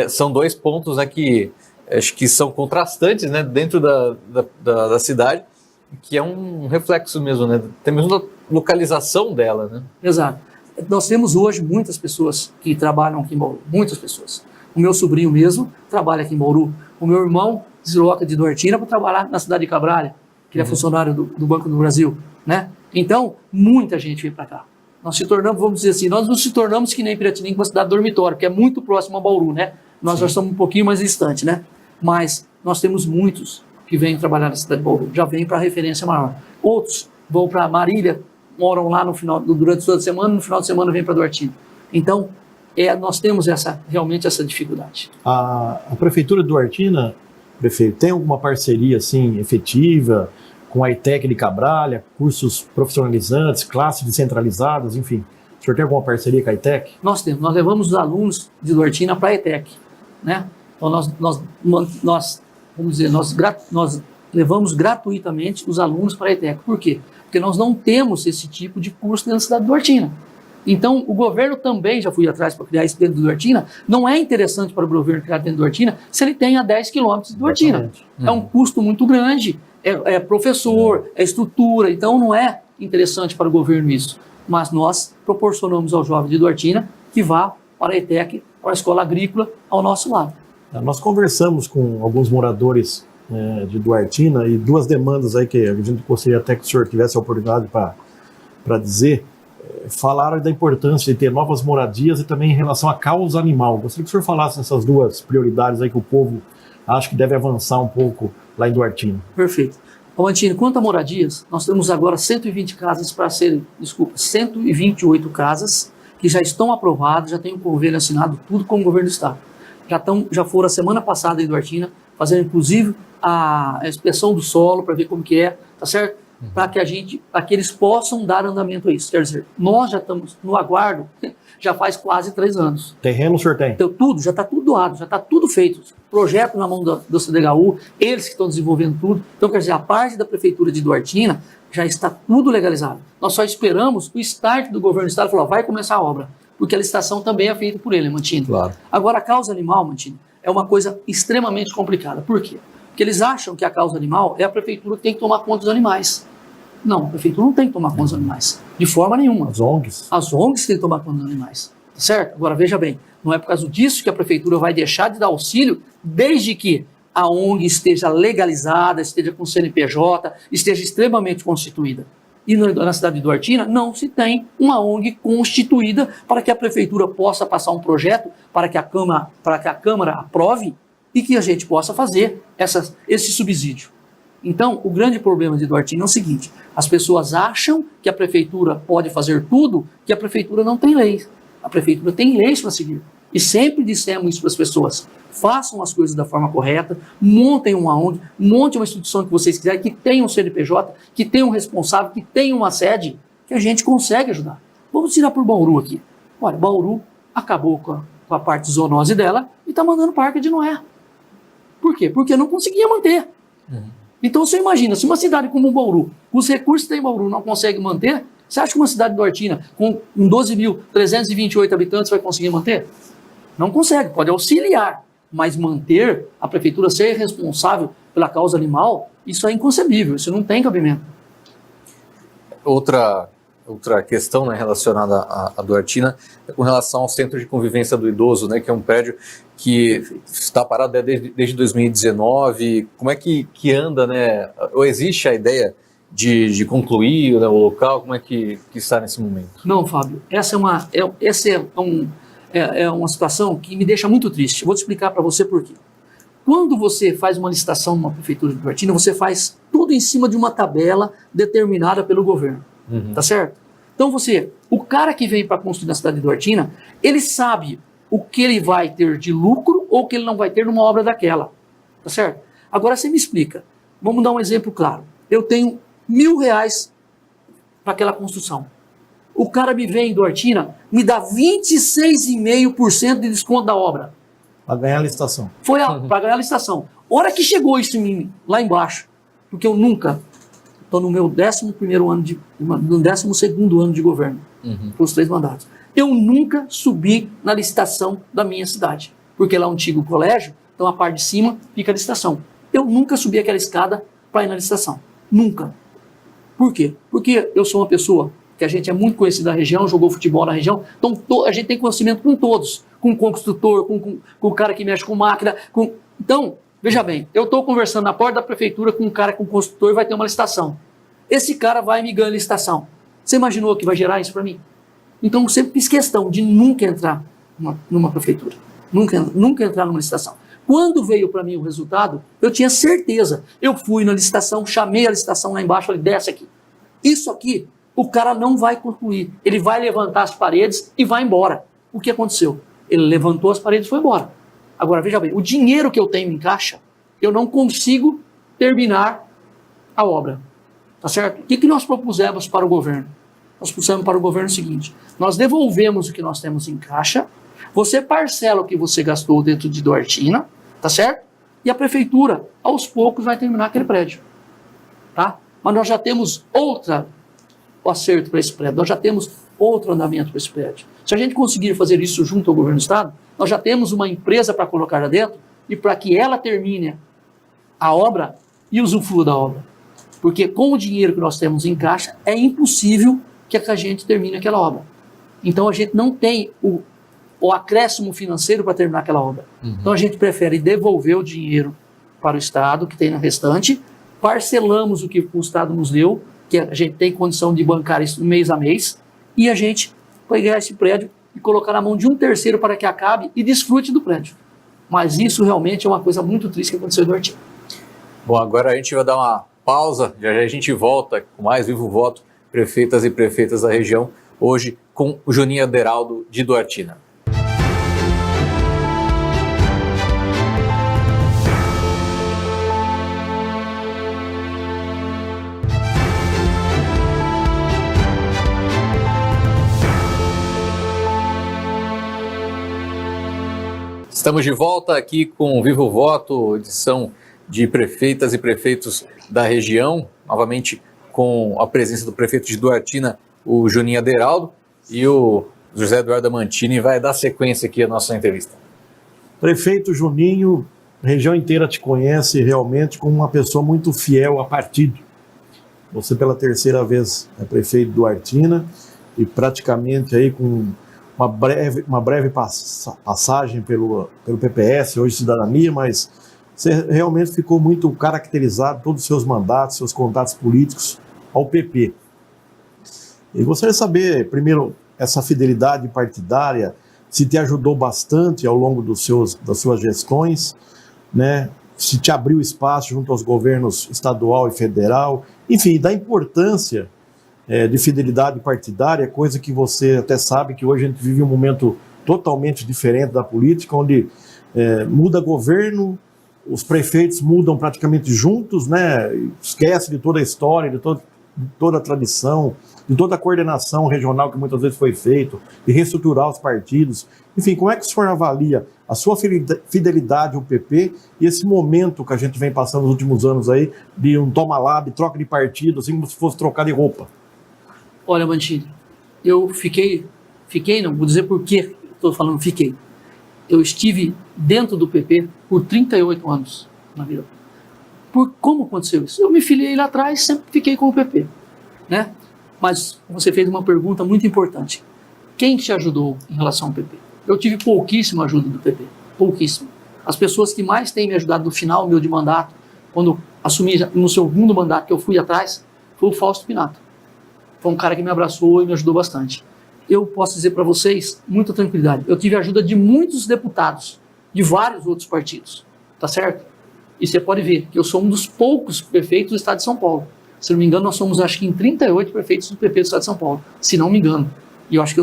são dois pontos, né, que acho que são contrastantes, né, dentro da cidade, que é um reflexo mesmo, né, até mesmo da localização dela, né? Exato. Nós temos hoje muitas pessoas que trabalham aqui em Bauru, muitas pessoas. O meu sobrinho mesmo trabalha aqui em Bauru. O meu irmão desloca de Duartina para trabalhar na cidade de Cabralha, que ele é funcionário do Banco do Brasil, né? Então, muita gente vem para cá. Nós se tornamos, vamos dizer assim, nós não se tornamos que nem Piratininga, uma cidade dormitório, que é muito próximo a Bauru, né? Nós já estamos um pouquinho mais distante, né? Mas nós temos muitos que vêm trabalhar na cidade de Bauru, já vêm para a referência maior. Outros vão para Marília, moram lá durante toda a semana, no final de semana vêm para Duartina. Então, nós temos realmente essa dificuldade. A Prefeitura de Duartina, prefeito, tem alguma parceria assim, efetiva com a ETEC de Cabralha, cursos profissionalizantes, classes descentralizadas, enfim? O senhor tem alguma parceria com a ETEC? Nós temos. Nós levamos os alunos de Duartina para a ETEC, né? Então, nós levamos gratuitamente os alunos para a ETEC. Por quê? Porque nós não temos esse tipo de curso dentro da cidade de Duartina. Então, o governo também já foi atrás para criar isso dentro de Duartina. Não é interessante para o governo criar dentro de Duartina se ele tem a 10 quilômetros de Duartina. É um custo muito grande, é professor, é estrutura, então não é interessante para o governo isso. Mas nós proporcionamos ao jovem de Duartina que vá para a ETEC, para a escola agrícola, ao nosso lado. Nós conversamos com alguns moradores de Duartina e duas demandas aí que a gente gostaria até que o senhor tivesse a oportunidade para dizer. Falaram da importância de ter novas moradias e também em relação à causa animal. Gostaria que o senhor falasse nessas duas prioridades aí que o povo acha que deve avançar um pouco lá em Duartina. Perfeito. Antônio, quanto a moradias, nós temos agora 120 casas para serem, 128 casas que já estão aprovadas, já tem um convênio assinado, tudo com o governo do estado. Já foram a semana passada em Duartina, fazendo inclusive a inspeção do solo para ver como que é, tá certo? Para que eles possam dar andamento a isso. Quer dizer, nós já estamos no aguardo, já faz quase 3 anos. Terreno o senhor tem? Então, já está tudo doado, já está tudo feito. Projeto na mão do CDHU, eles que estão desenvolvendo tudo. Então, quer dizer, a parte da Prefeitura de Duartina já está tudo legalizado. Nós só esperamos o start do governo do estado, falar, vai começar a obra, porque a licitação também é feita por ele, Mantini. Claro. Agora, a causa animal, Mantini, é uma coisa extremamente complicada. Por quê? Porque eles acham que a causa animal é a prefeitura que tem que tomar conta dos animais. Não, a prefeitura não tem que tomar conta dos animais, de forma nenhuma. As ONGs? As ONGs têm que tomar conta dos animais, certo? Agora, veja bem, não é por causa disso que a prefeitura vai deixar de dar auxílio, desde que a ONG esteja legalizada, esteja com CNPJ, esteja extremamente constituída. E na cidade de Duartina não se tem uma ONG constituída para que a prefeitura possa passar um projeto para que a Câmara aprove e que a gente possa fazer esse subsídio. Então, o grande problema de Duartina é o seguinte, as pessoas acham que a prefeitura pode fazer tudo, que a prefeitura não tem leis. A prefeitura tem leis para seguir. E sempre dissemos isso para as pessoas. Façam as coisas da forma correta, montem uma ONG, montem uma instituição que vocês quiserem, que tenha um CNPJ, que tenha um responsável, que tenha uma sede, que a gente consegue ajudar. Vamos tirar por Bauru aqui. Olha, Bauru acabou com a parte zoonose dela e está mandando para a Arca de Noé. Por quê? Porque não conseguia manter. Então você imagina, se uma cidade como Bauru, os recursos que tem em Bauru não consegue manter, você acha que uma cidade de Duartina com 12.328 habitantes vai conseguir manter? Não consegue, pode auxiliar, mas manter, a prefeitura ser responsável pela causa animal, isso é inconcebível, isso não tem cabimento. Outra questão, né, relacionada à Duartina é com relação ao Centro de Convivência do Idoso, né, que é um prédio que está parado desde 2019. Como é que anda, né? Ou existe a ideia de concluir, né, o local? Como é que está nesse momento? Não, Fábio, essa é uma situação que me deixa muito triste. Vou te explicar para você por quê. Quando você faz uma licitação numa prefeitura de Duartina, você faz tudo em cima de uma tabela determinada pelo governo. Tá certo? Então o cara que vem para construir na cidade de Duartina, ele sabe o que ele vai ter de lucro ou o que ele não vai ter numa obra daquela. Tá certo? Agora você me explica. Vamos dar um exemplo claro. Eu tenho R$1.000 para aquela construção. O cara me vem em Duartina, me dá 26,5% de desconto da obra. Para ganhar a licitação. Para ganhar a licitação. Hora que chegou isso em mim, lá embaixo, porque eu nunca estou no meu 11º ano no 12º ano de governo, com os 3 mandatos. Eu nunca subi na licitação da minha cidade, porque lá é um antigo colégio, então a parte de cima fica a licitação. Eu nunca subi aquela escada para ir na licitação. Nunca. Por quê? Porque eu sou uma pessoa que a gente é muito conhecida na região, jogou futebol na região, então a gente tem conhecimento com todos, com o construtor, com o cara que mexe com máquina. Então, veja bem, eu estou conversando na porta da prefeitura com um cara, com um construtor, e vai ter uma licitação. Esse cara vai me ganhar a licitação. Você imaginou que vai gerar isso para mim? Então, eu sempre fiz questão de nunca entrar numa prefeitura, nunca entrar numa licitação. Quando veio para mim o resultado, eu tinha certeza. Eu fui na licitação, chamei a licitação lá embaixo, falei, desce aqui. Isso aqui, o cara não vai concluir. Ele vai levantar as paredes e vai embora. O que aconteceu? Ele levantou as paredes e foi embora. Agora, veja bem, o dinheiro que eu tenho em caixa, eu não consigo terminar a obra. Tá certo? O que nós propusemos para o governo? Nós propusemos para o governo o seguinte, nós devolvemos o que nós temos em caixa, você parcela o que você gastou dentro de Duartina, tá certo? E a prefeitura, aos poucos, vai terminar aquele prédio. Tá? Mas nós já temos o acerto para esse prédio, nós já temos outro andamento para esse prédio. Se a gente conseguir fazer isso junto ao governo do estado, nós já temos uma empresa para colocar lá dentro e para que ela termine a obra e usufrua da obra. Porque com o dinheiro que nós temos em caixa, é impossível que a gente termine aquela obra. Então a gente não tem o acréscimo financeiro para terminar aquela obra. Então a gente prefere devolver o dinheiro para o estado, que tem no restante, parcelamos o que o estado nos deu, que a gente tem condição de bancar isso mês a mês, e a gente pegar esse prédio e colocar na mão de um terceiro para que acabe e desfrute do prédio. Mas isso realmente é uma coisa muito triste que aconteceu em Duartina. Bom, agora a gente vai dar uma pausa, já a gente volta com mais Vivo Voto, prefeitas e prefeitas da região, hoje com o Juninho Aderaldo de Duartina. Estamos de volta aqui com o Vivo Voto, edição de prefeitas e prefeitos da região, novamente com a presença do prefeito de Duartina, o Juninho Aderaldo, e o José Eduardo Mantini vai dar sequência aqui à nossa entrevista. Prefeito Juninho, a região inteira te conhece realmente como uma pessoa muito fiel a partido. Você pela 3ª vez é prefeito de Duartina e praticamente aí com uma breve passagem pelo PPS, hoje Cidadania, mas você realmente ficou muito caracterizado, todos os seus mandatos, seus contatos políticos ao PP. E gostaria de saber, primeiro, essa fidelidade partidária, se te ajudou bastante ao longo das suas gestões, né? Se te abriu espaço junto aos governos estadual e federal, enfim, da importância de fidelidade partidária, coisa que você até sabe que hoje a gente vive um momento totalmente diferente da política, onde muda governo, os prefeitos mudam praticamente juntos, né? Esquece de toda a história, de toda a tradição, de toda a coordenação regional que muitas vezes foi feito, de reestruturar os partidos. Enfim, como é que o senhor avalia a sua fidelidade ao PP e esse momento que a gente vem passando nos últimos anos aí, de um toma lá, de troca de partido, assim como se fosse trocar de roupa? Olha, Mantini, eu fiquei não, vou dizer por que estou falando fiquei. Eu estive dentro do PP por 38 anos na vida. Como aconteceu isso? Eu me filiei lá atrás, sempre fiquei com o PP, né? Mas você fez uma pergunta muito importante. Quem te ajudou em relação ao PP? Eu tive pouquíssima ajuda do PP, pouquíssimo. As pessoas que mais têm me ajudado no final meu de mandato, quando assumi no segundo mandato que eu fui atrás, foi o Fausto Pinato. Foi um cara que me abraçou e me ajudou bastante. Eu posso dizer para vocês, muita tranquilidade, eu tive a ajuda de muitos deputados, de vários outros partidos, tá certo? E você pode ver que eu sou um dos poucos prefeitos do estado de São Paulo. Se não me engano, nós somos, acho que, em 38 prefeitos do PP do estado de São Paulo, se não me engano. E eu acho que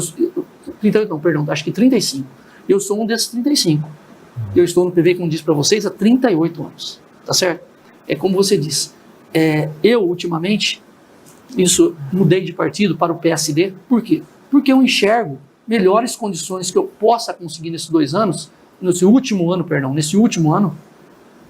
38 não, perdão, acho que 35. Eu sou um desses 35. Eu estou no PV, como disse para vocês, há 38 anos, tá certo? É como você disse, eu, ultimamente, mudei de partido para o PSD. Por quê? Porque eu enxergo melhores condições que eu possa conseguir nesses 2 anos, nesse último ano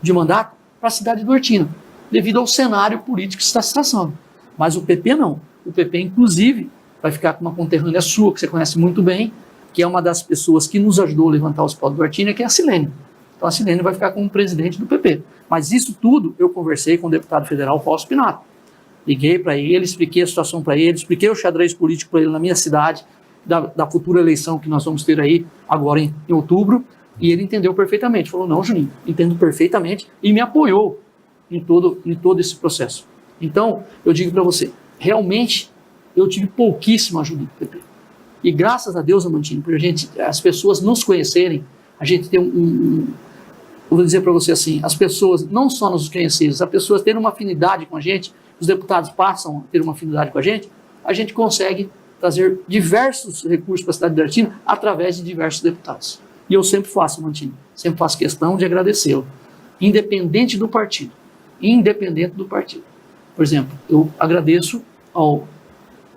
de mandato, para a cidade de Duartina, devido ao cenário político que está se traçando. Mas o PP não. O PP, inclusive, vai ficar com uma conterrânea sua, que você conhece muito bem, que é uma das pessoas que nos ajudou a levantar o Hospital do Duartina, que é a Silene. Então a Silene vai ficar como presidente do PP. Mas isso tudo eu conversei com o deputado federal Fausto Pinato. Liguei para ele, expliquei a situação para ele, expliquei o xadrez político para ele na minha cidade, da futura eleição que nós vamos ter aí agora em outubro, e ele entendeu perfeitamente. Falou, não, Juninho, entendo perfeitamente, e me apoiou em todo esse processo. Então, eu digo para você, realmente, eu tive pouquíssima ajuda do PP. E graças a Deus, Amantino, por as pessoas nos conhecerem, a gente tem eu vou dizer para você assim, as pessoas não só nos conhecerem, as pessoas terem uma afinidade com a gente, os deputados passam a ter uma afinidade com a gente consegue trazer diversos recursos para a cidade de Duartina através de diversos deputados. E eu sempre faço, Amantino, sempre faço questão de agradecê-lo, independente do partido. Por exemplo, eu agradeço ao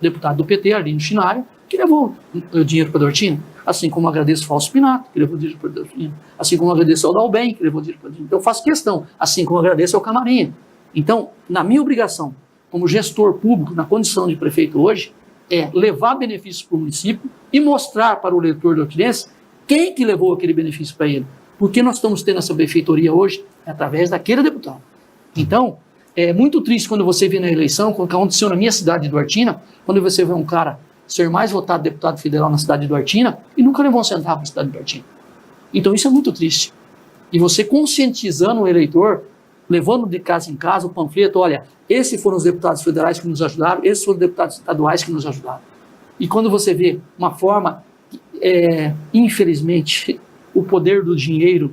deputado do PT, Arlindo Chinário, que levou o dinheiro para Duartina, assim como agradeço ao Fausto Pinato, que levou o dinheiro para Duartina, assim como agradeço ao Dalben, que levou o dinheiro para Duartina. Então eu faço questão, assim como agradeço ao Camarinha. Então, na minha obrigação, como gestor público, na condição de prefeito hoje, é levar benefícios para o município e mostrar para o eleitor duartinense quem que levou aquele benefício para ele. Porque nós estamos tendo essa benfeitoria hoje é através daquele deputado. Então, é muito triste quando você vê na eleição, quando aconteceu na minha cidade de Duartina, quando você vê um cara ser mais votado deputado federal na cidade de Duartina e nunca levou um centavo para a cidade de Duartina. Então isso é muito triste. E você conscientizando o eleitor, levando de casa em casa o panfleto, olha, esses foram os deputados federais que nos ajudaram, esses foram os deputados estaduais que nos ajudaram. E quando você vê uma forma, infelizmente, o poder do dinheiro,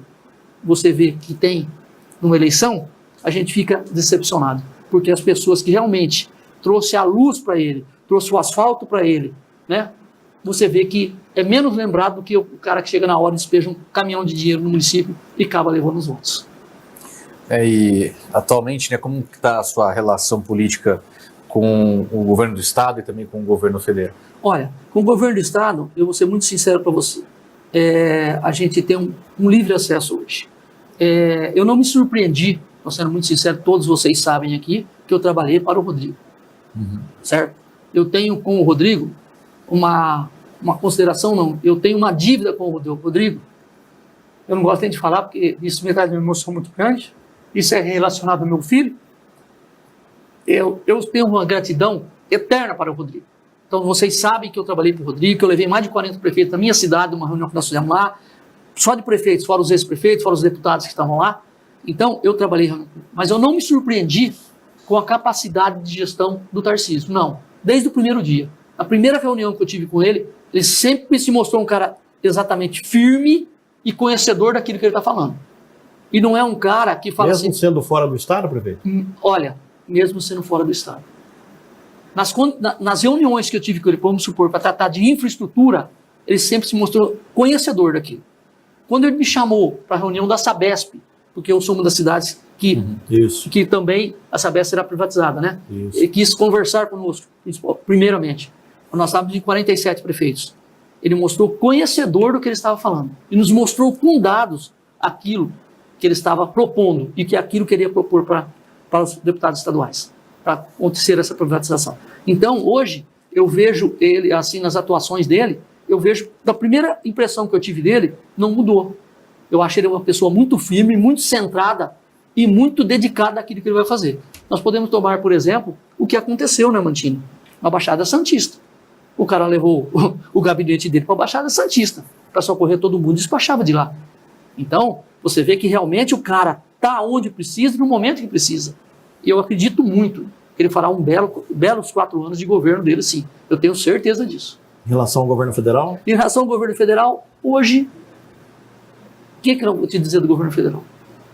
você vê que tem numa eleição, a gente fica decepcionado. Porque as pessoas que realmente trouxe a luz para ele, trouxe o asfalto para ele, né? Você vê que é menos lembrado do que o cara que chega na hora e despeja um caminhão de dinheiro no município e acaba levando os votos. E atualmente, né, como está a sua relação política com o governo do estado e também com o governo federal? Olha, com o governo do estado, eu vou ser muito sincero para você, a gente tem um livre acesso hoje. Eu não me surpreendi, estou sendo muito sincero, todos vocês sabem aqui, que eu trabalhei para o Rodrigo. Certo? Eu tenho com o Rodrigo uma consideração, não, eu tenho uma dívida com o Rodrigo. Eu não gosto nem de falar, porque isso me traz uma emoção muito grande. Isso é relacionado ao meu filho. Eu tenho uma gratidão eterna para o Rodrigo. Então, vocês sabem que eu trabalhei para o Rodrigo, que eu levei mais de 40 prefeitos da minha cidade, uma reunião que nós fizemos lá, só de prefeitos, fora os ex-prefeitos, fora os deputados que estavam lá. Então, eu trabalhei, mas eu não me surpreendi com a capacidade de gestão do Tarcísio, não. Desde o primeiro dia. Na primeira reunião que eu tive com ele, ele sempre se mostrou um cara exatamente firme e conhecedor daquilo que ele está falando. E não é um cara que fala mesmo assim... sendo fora do estado, prefeito? Olha, mesmo sendo fora do estado. Nas reuniões que eu tive com ele, vamos supor, para tratar de infraestrutura, ele sempre se mostrou conhecedor daquilo. Quando ele me chamou para a reunião da Sabesp, porque eu sou uma das cidades que também a Sabesp será privatizada, né? Isso. Ele quis conversar conosco, primeiramente. Nós estávamos de 47 prefeitos. Ele mostrou conhecedor do que ele estava falando. E nos mostrou com dados aquilo que ele estava propondo e que aquilo queria propor para os deputados estaduais, para acontecer essa privatização. Então, hoje, eu vejo ele, assim, nas atuações dele, eu vejo, da primeira impressão que eu tive dele, não mudou. Eu acho ele uma pessoa muito firme, muito centrada e muito dedicada naquilo que ele vai fazer. Nós podemos tomar, por exemplo, o que aconteceu na Mantini, na Baixada Santista. O cara levou o gabinete dele para a Baixada Santista, para socorrer todo mundo e despachava de lá. Então, você vê que realmente o cara está onde precisa, no momento que precisa. E eu acredito muito que ele fará belos 4 anos de governo dele, sim. Eu tenho certeza disso. Em relação ao governo federal? Em relação ao governo federal, hoje, o que eu vou te dizer do governo federal?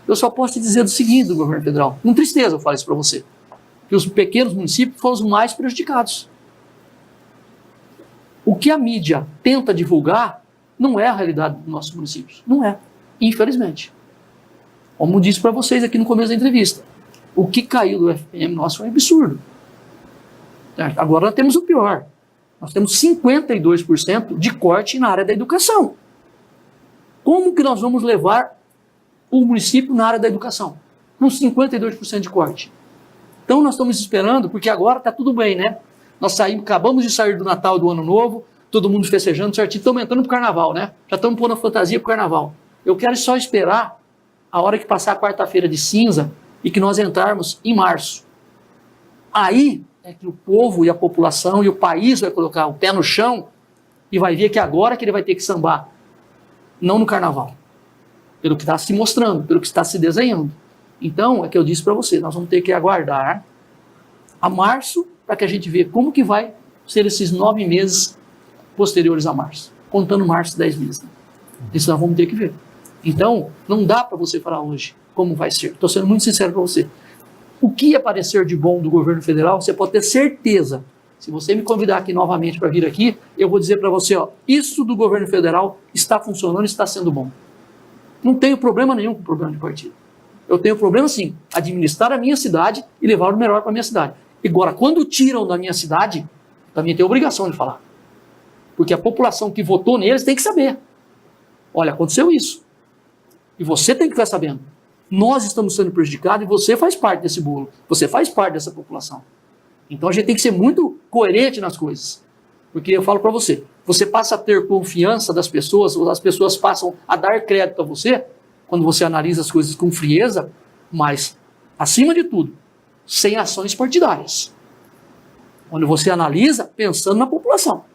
Eu só posso te dizer do seguinte do governo federal. Com tristeza eu falo isso para você. Que os pequenos municípios foram os mais prejudicados. O que a mídia tenta divulgar não é a realidade dos nossos municípios. Não é. Infelizmente. Como disse para vocês aqui no começo da entrevista. O que caiu do FPM nosso foi um absurdo. Agora nós temos o pior. Nós temos 52% de corte na área da educação. Como que nós vamos levar o município na área da educação? Com 52% de corte. Então nós estamos esperando, porque agora está tudo bem, né? Nós acabamos de sair do Natal, do Ano Novo, todo mundo festejando certinho, estamos entrando para o Carnaval, né? Já estamos pondo a fantasia para o Carnaval. Eu quero só esperar a hora que passar a quarta-feira de cinza e que nós entrarmos em março. Aí é que o povo e a população e o país vai colocar o pé no chão e vai ver que agora que ele vai ter que sambar, não no Carnaval, pelo que está se mostrando, pelo que está se desenhando. Então, é que eu disse para você, nós vamos ter que aguardar a março para que a gente veja como que vai ser esses 9 meses posteriores a março, contando março 10 meses. Né? Isso nós vamos ter que ver. Então, não dá para você falar hoje como vai ser. Estou sendo muito sincero para você. O que aparecer de bom do governo federal, você pode ter certeza. Se você me convidar aqui novamente para vir aqui, eu vou dizer para você, ó, isso do governo federal está funcionando, está sendo bom. Não tenho problema nenhum com o problema de partido. Eu tenho problema, sim, administrar a minha cidade e levar o melhor para a minha cidade. Agora, quando tiram da minha cidade, também tenho obrigação de falar. Porque a população que votou neles tem que saber. Olha, aconteceu isso. E você tem que ficar sabendo. Nós estamos sendo prejudicados e você faz parte desse bolo. Você faz parte dessa população. Então a gente tem que ser muito coerente nas coisas. Porque eu falo para você, você passa a ter confiança das pessoas, ou as pessoas passam a dar crédito a você, quando você analisa as coisas com frieza, mas, acima de tudo, sem ações partidárias. Onde você analisa pensando na população.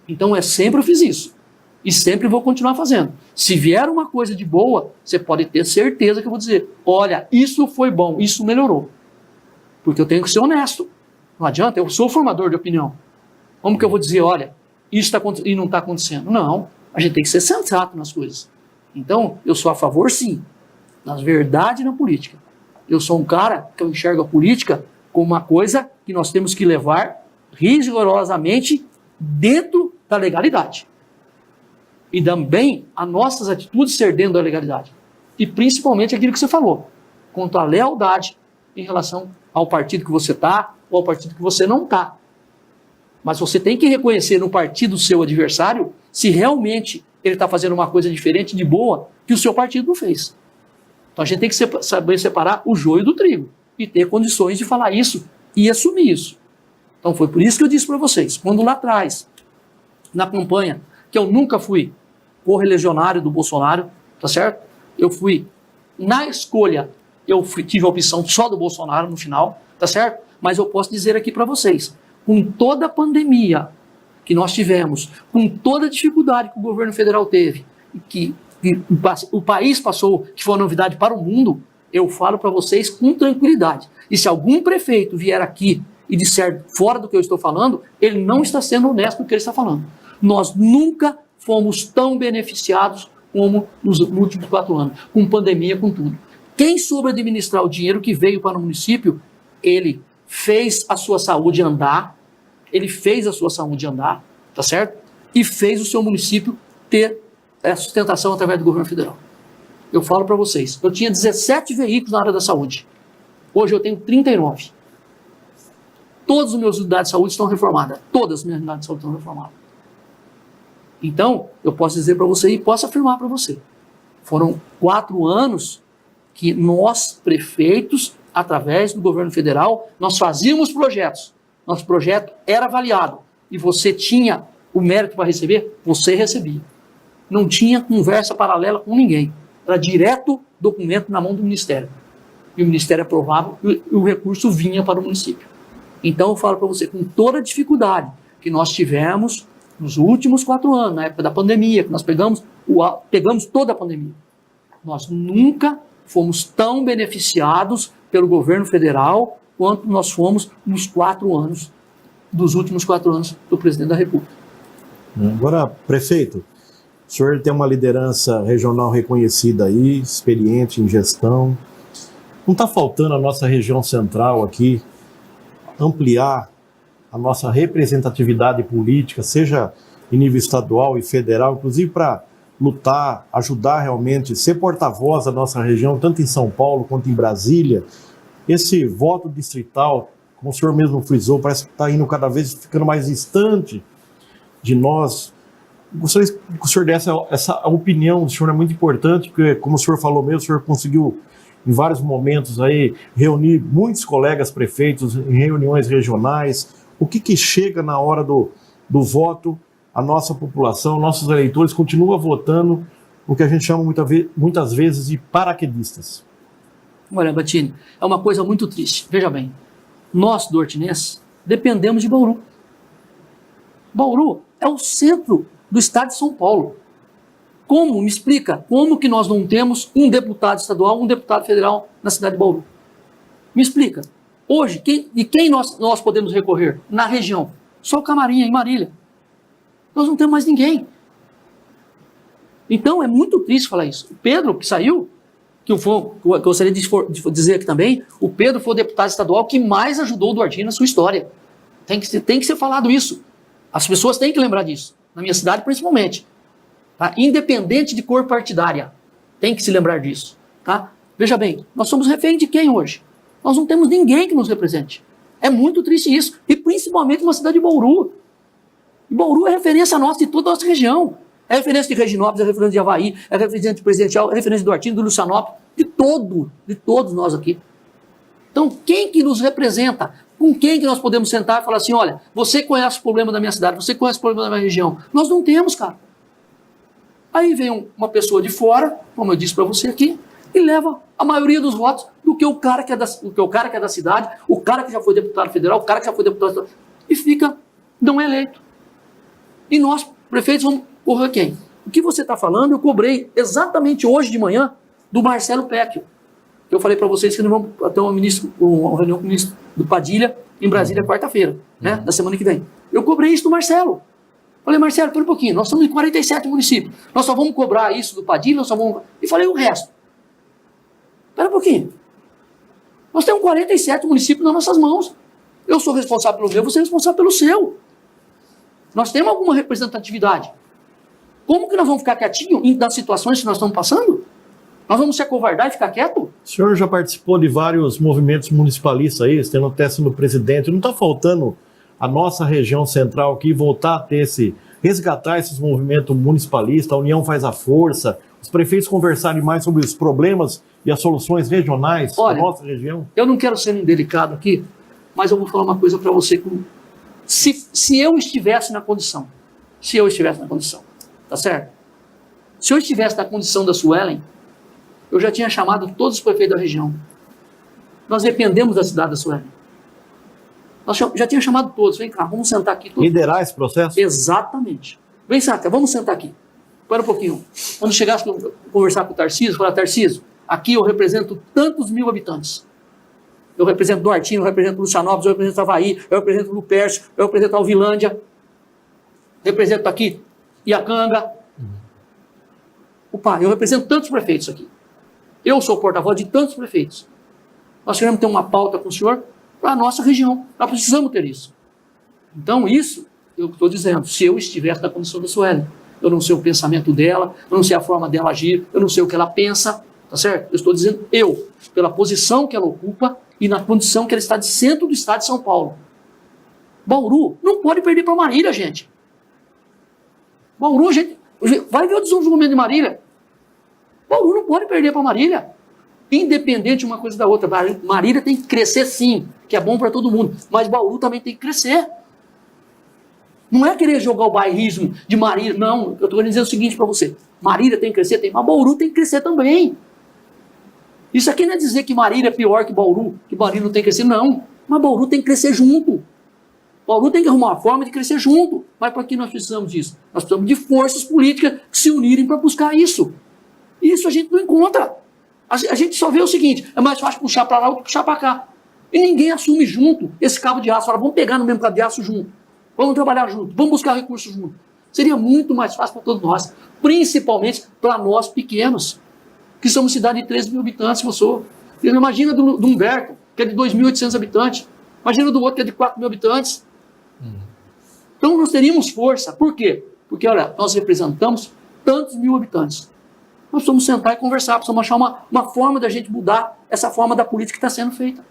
Então sempre eu fiz isso. E sempre vou continuar fazendo. Se vier uma coisa de boa, você pode ter certeza que eu vou dizer, olha, isso foi bom, isso melhorou. Porque eu tenho que ser honesto. Não adianta, eu sou formador de opinião. Como que eu vou dizer, olha, isso está e não está acontecendo? Não, a gente tem que ser sensato nas coisas. Então, eu sou a favor, sim, na verdade e na política. Eu sou um cara que eu enxergo a política como uma coisa que nós temos que levar rigorosamente dentro da legalidade. E também as nossas atitudes ser dentro da legalidade. E principalmente aquilo que você falou, quanto à lealdade em relação ao partido que você está ou ao partido que você não está. Mas você tem que reconhecer no partido do seu adversário se realmente ele está fazendo uma coisa diferente, de boa, que o seu partido não fez. Então a gente tem que saber separar o joio do trigo e ter condições de falar isso e assumir isso. Então foi por isso que eu disse para vocês, quando lá atrás, na campanha, que eu nunca fui correligionário do Bolsonaro, tá certo? Eu fui, na escolha, tive a opção só do Bolsonaro no final, tá certo? Mas eu posso dizer aqui para vocês, com toda a pandemia que nós tivemos, com toda a dificuldade que o governo federal teve, que o país passou, que foi uma novidade para o mundo, eu falo para vocês com tranquilidade. E se algum prefeito vier aqui e disser fora do que eu estou falando, ele não está sendo honesto no que ele está falando. Nós nunca fomos tão beneficiados como nos últimos 4 anos, com pandemia, com tudo. Quem soube administrar o dinheiro que veio para o município, ele fez a sua saúde andar, tá certo? E fez o seu município ter sustentação através do governo federal. Eu falo para vocês, eu tinha 17 veículos na área da saúde. Hoje eu tenho 39. Todas as minhas unidades de saúde estão reformadas. Todas as minhas unidades de saúde estão reformadas. Então, eu posso dizer para você e posso afirmar para você. Foram 4 anos que nós, prefeitos, através do governo federal, nós fazíamos projetos. Nosso projeto era avaliado. E você tinha o mérito para receber, você recebia. Não tinha conversa paralela com ninguém. Era direto documento na mão do Ministério. E o Ministério aprovava e o recurso vinha para o município. Então eu falo para você, com toda a dificuldade que nós tivemos nos últimos 4 anos, na época da pandemia, que nós pegamos toda a pandemia, nós nunca fomos tão beneficiados pelo governo federal quanto nós fomos nos 4 anos, dos últimos 4 anos do presidente da República. Agora, prefeito, o senhor tem uma liderança regional reconhecida aí, experiente em gestão. Não está faltando a nossa região central aqui ampliar a nossa representatividade política, seja em nível estadual e federal, inclusive para lutar, ajudar realmente, ser porta-voz da nossa região, tanto em São Paulo quanto em Brasília. Esse voto distrital, como o senhor mesmo frisou, parece que está indo cada vez ficando mais distante de nós. Gostaria que o senhor desse essa opinião. O senhor é muito importante, porque, como o senhor falou mesmo, o senhor conseguiu em vários momentos aí, reuni muitos colegas prefeitos em reuniões regionais. O que chega na hora do voto, a nossa população, nossos eleitores continuam votando o que a gente chama muitas vezes de paraquedistas. Olha, Batini, é uma coisa muito triste. Veja bem, nós do Hortinense dependemos de Bauru. Bauru é o centro do estado de São Paulo. Como, me explica, como que nós não temos um deputado estadual, um deputado federal na cidade de Bauru? Me explica. Hoje, quem nós podemos recorrer na região? Só o Camarinha, em Marília. Nós não temos mais ninguém. Então, é muito triste falar isso. O Pedro, que saiu, que eu gostaria de dizer aqui também, o Pedro foi o deputado estadual que mais ajudou o Duartino na sua história. Tem que ser falado isso. As pessoas têm que lembrar disso. Na minha cidade, principalmente. Tá? Independente de cor partidária. Tem que se lembrar disso. Tá? Veja bem, nós somos refém de quem hoje? Nós não temos ninguém que nos represente. É muito triste isso. E principalmente na cidade de Bauru. Bauru é referência nossa de toda a nossa região. É referência de Reginópolis, é referência de Avaí, é referência de Presidencial, é referência do Duartino, do Lucianópolis, de todos nós aqui. Então, quem que nos representa? Com quem que nós podemos sentar e falar assim, olha, você conhece o problema da minha cidade, você conhece o problema da minha região. Nós não temos, cara. Aí vem uma pessoa de fora, como eu disse para você aqui, e leva a maioria dos votos do que o cara que é da cidade, o cara que já foi deputado federal, o cara que já foi deputado estadual, e não é eleito. E nós, prefeitos, vamos correr quem? O que você está falando, eu cobrei exatamente hoje de manhã do Marcelo Pecchio. Eu falei para vocês que nós vamos ter uma reunião com o ministro do Padilha em Brasília quarta-feira, né, da semana que vem. Eu cobrei isso do Marcelo. Falei, Marcelo, espera um pouquinho, nós estamos em 47 municípios. Nós só vamos cobrar isso do Padilha, nós só vamos... E falei o resto. Espera um pouquinho. Nós temos 47 municípios nas nossas mãos. Eu sou responsável pelo meu, você é responsável pelo seu. Nós temos alguma representatividade. Como que nós vamos ficar quietinhos nas situações que nós estamos passando? Nós vamos se acovardar e ficar quieto? O senhor já participou de vários movimentos municipalistas aí, tendo até sendo presidente. Não está faltando a nossa região central aqui voltar a ter resgatar esses movimentos municipalistas, a união faz a força, os prefeitos conversarem mais sobre os problemas e as soluções regionais da nossa região? Eu não quero ser indelicado aqui, mas eu vou falar uma coisa para você. Se eu estivesse na condição, tá certo? Se eu estivesse na condição da Suelen, eu já tinha chamado todos os prefeitos da região. Nós dependemos da cidade da Suelen. Nós já tinha chamado todos. Vem cá, vamos sentar aqui. Liderar esse processo? Exatamente. Vem, Saca, vamos sentar aqui. Espera um pouquinho. Quando chegasse a conversar com o Tarcísio, falar, Tarcísio, aqui eu represento tantos mil habitantes. Eu represento Duartino, eu represento Lucianópolis, eu represento Avaí, eu represento Lupércio, eu represento Alvilândia, represento aqui Iacanga. Opa, eu represento tantos prefeitos aqui. Eu sou o porta-voz de tantos prefeitos. Nós queremos ter uma pauta com o senhor para a nossa região. Nós precisamos ter isso. Então, isso, eu estou dizendo, se eu estivesse na condição da Suelen, eu não sei o pensamento dela, eu não sei a forma dela agir, eu não sei o que ela pensa, tá certo? Eu estou dizendo, pela posição que ela ocupa e na condição que ela está de centro do estado de São Paulo. Bauru não pode perder para Marília, gente. Bauru, gente, vai ver o desenvolvimento de Marília. Bauru não pode perder para Marília. Independente de uma coisa da outra. Marília tem que crescer sim, que é bom para todo mundo. Mas Bauru também tem que crescer. Não é querer jogar o bairrismo de Marília. Não, eu estou dizendo o seguinte para você. Marília tem que crescer, mas Bauru tem que crescer também. Isso aqui não é dizer que Marília é pior que Bauru não tem que crescer. Não, mas Bauru tem que crescer junto. Bauru tem que arrumar uma forma de crescer junto. Mas para que nós precisamos disso? Nós precisamos de forças políticas que se unirem para buscar isso. Isso a gente não encontra. A gente só vê o seguinte, é mais fácil puxar para lá do que puxar para cá. E ninguém assume junto esse cabo de aço. Fala, vamos pegar no mesmo cabo de aço junto. Vamos trabalhar junto, vamos buscar recursos juntos. Seria muito mais fácil para todos nós. Principalmente para nós pequenos, que somos cidade de 13 mil habitantes, que eu sou. Imagina do Humberto, que é de 2.800 habitantes. Imagina do outro, que é de 4 mil habitantes. Então nós teríamos força. Por quê? Porque, olha, nós representamos tantos mil habitantes. Nós precisamos sentar e conversar, precisamos achar uma forma da gente mudar essa forma da política que está sendo feita.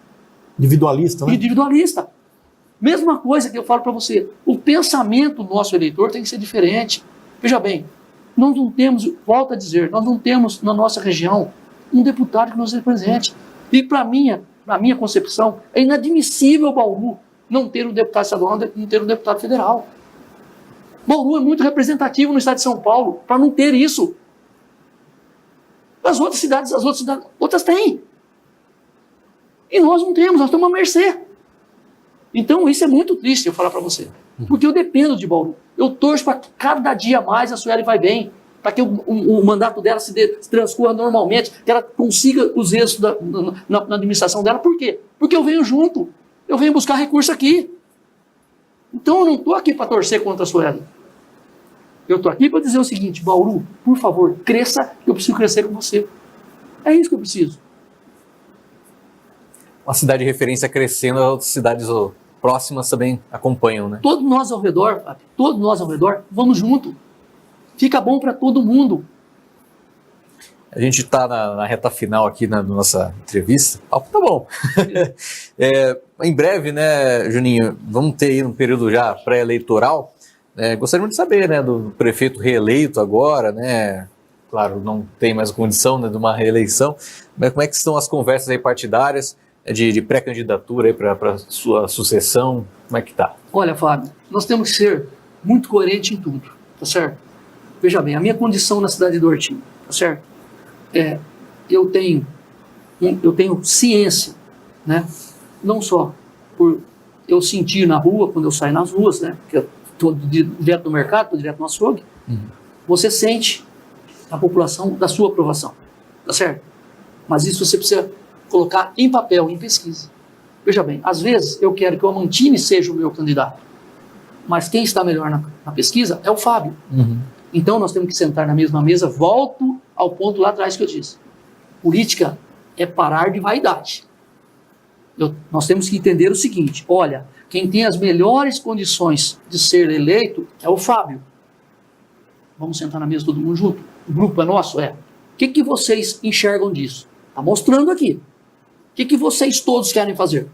Individualista, né? Individualista. Mesma coisa que eu falo para você, o pensamento do nosso eleitor tem que ser diferente. Veja bem, nós não temos, volto a dizer, nós não temos na nossa região um deputado que nos represente. E para minha concepção, é inadmissível Bauru não ter um deputado estadual, não ter um deputado federal. Bauru é muito representativo no estado de São Paulo para não ter isso. As outras cidades outras têm. E nós não temos, nós estamos à mercê. Então isso é muito triste eu falar para você. Porque eu dependo de Bauru. Eu torço para que cada dia mais a Sueli vai bem, para que o mandato dela se transcorra normalmente, que ela consiga os êxitos na administração dela. Por quê? Porque eu venho junto. Eu venho buscar recurso aqui. Então eu não estou aqui para torcer contra a Sueli. Eu estou aqui para dizer o seguinte: Bauru, por favor, cresça, eu preciso crescer com você. É isso que eu preciso. Uma cidade de referência crescendo, as outras cidades próximas também acompanham, né? Todos nós ao redor, Fábio, todos nós ao redor, vamos junto. Fica bom para todo mundo. A gente está na reta final aqui na nossa entrevista. Ah, tá bom. Em breve, né, Juninho, vamos ter aí um período já pré-eleitoral. Gostaríamos de saber, né, do prefeito reeleito agora, né? Claro, não tem mais condição, né, de uma reeleição. Mas como é que estão as conversas aí partidárias de pré-candidatura para sua sucessão? Como é que tá? Olha, Fábio, nós temos que ser muito coerentes em tudo, tá certo? Veja bem, a minha condição na cidade do Hortinho, tá certo? Eu tenho ciência, né? Não só por eu sentir na rua, quando eu saio nas ruas, né? Porque eu estou direto do mercado, estou direto no açougue. Você sente a população da sua aprovação, tá certo? Mas isso você precisa colocar em papel, em pesquisa. Veja bem, às vezes eu quero que o Amantini seja o meu candidato, mas quem está melhor na pesquisa é o Fábio. Então nós temos que sentar na mesma mesa. Volto ao ponto lá atrás que eu disse. Política é parar de vaidade. Nós temos que entender o seguinte: olha, quem tem as melhores condições de ser eleito é o Fábio. Vamos sentar na mesa todo mundo junto? O grupo é nosso? O que vocês enxergam disso? Está mostrando aqui. O que vocês todos querem fazer?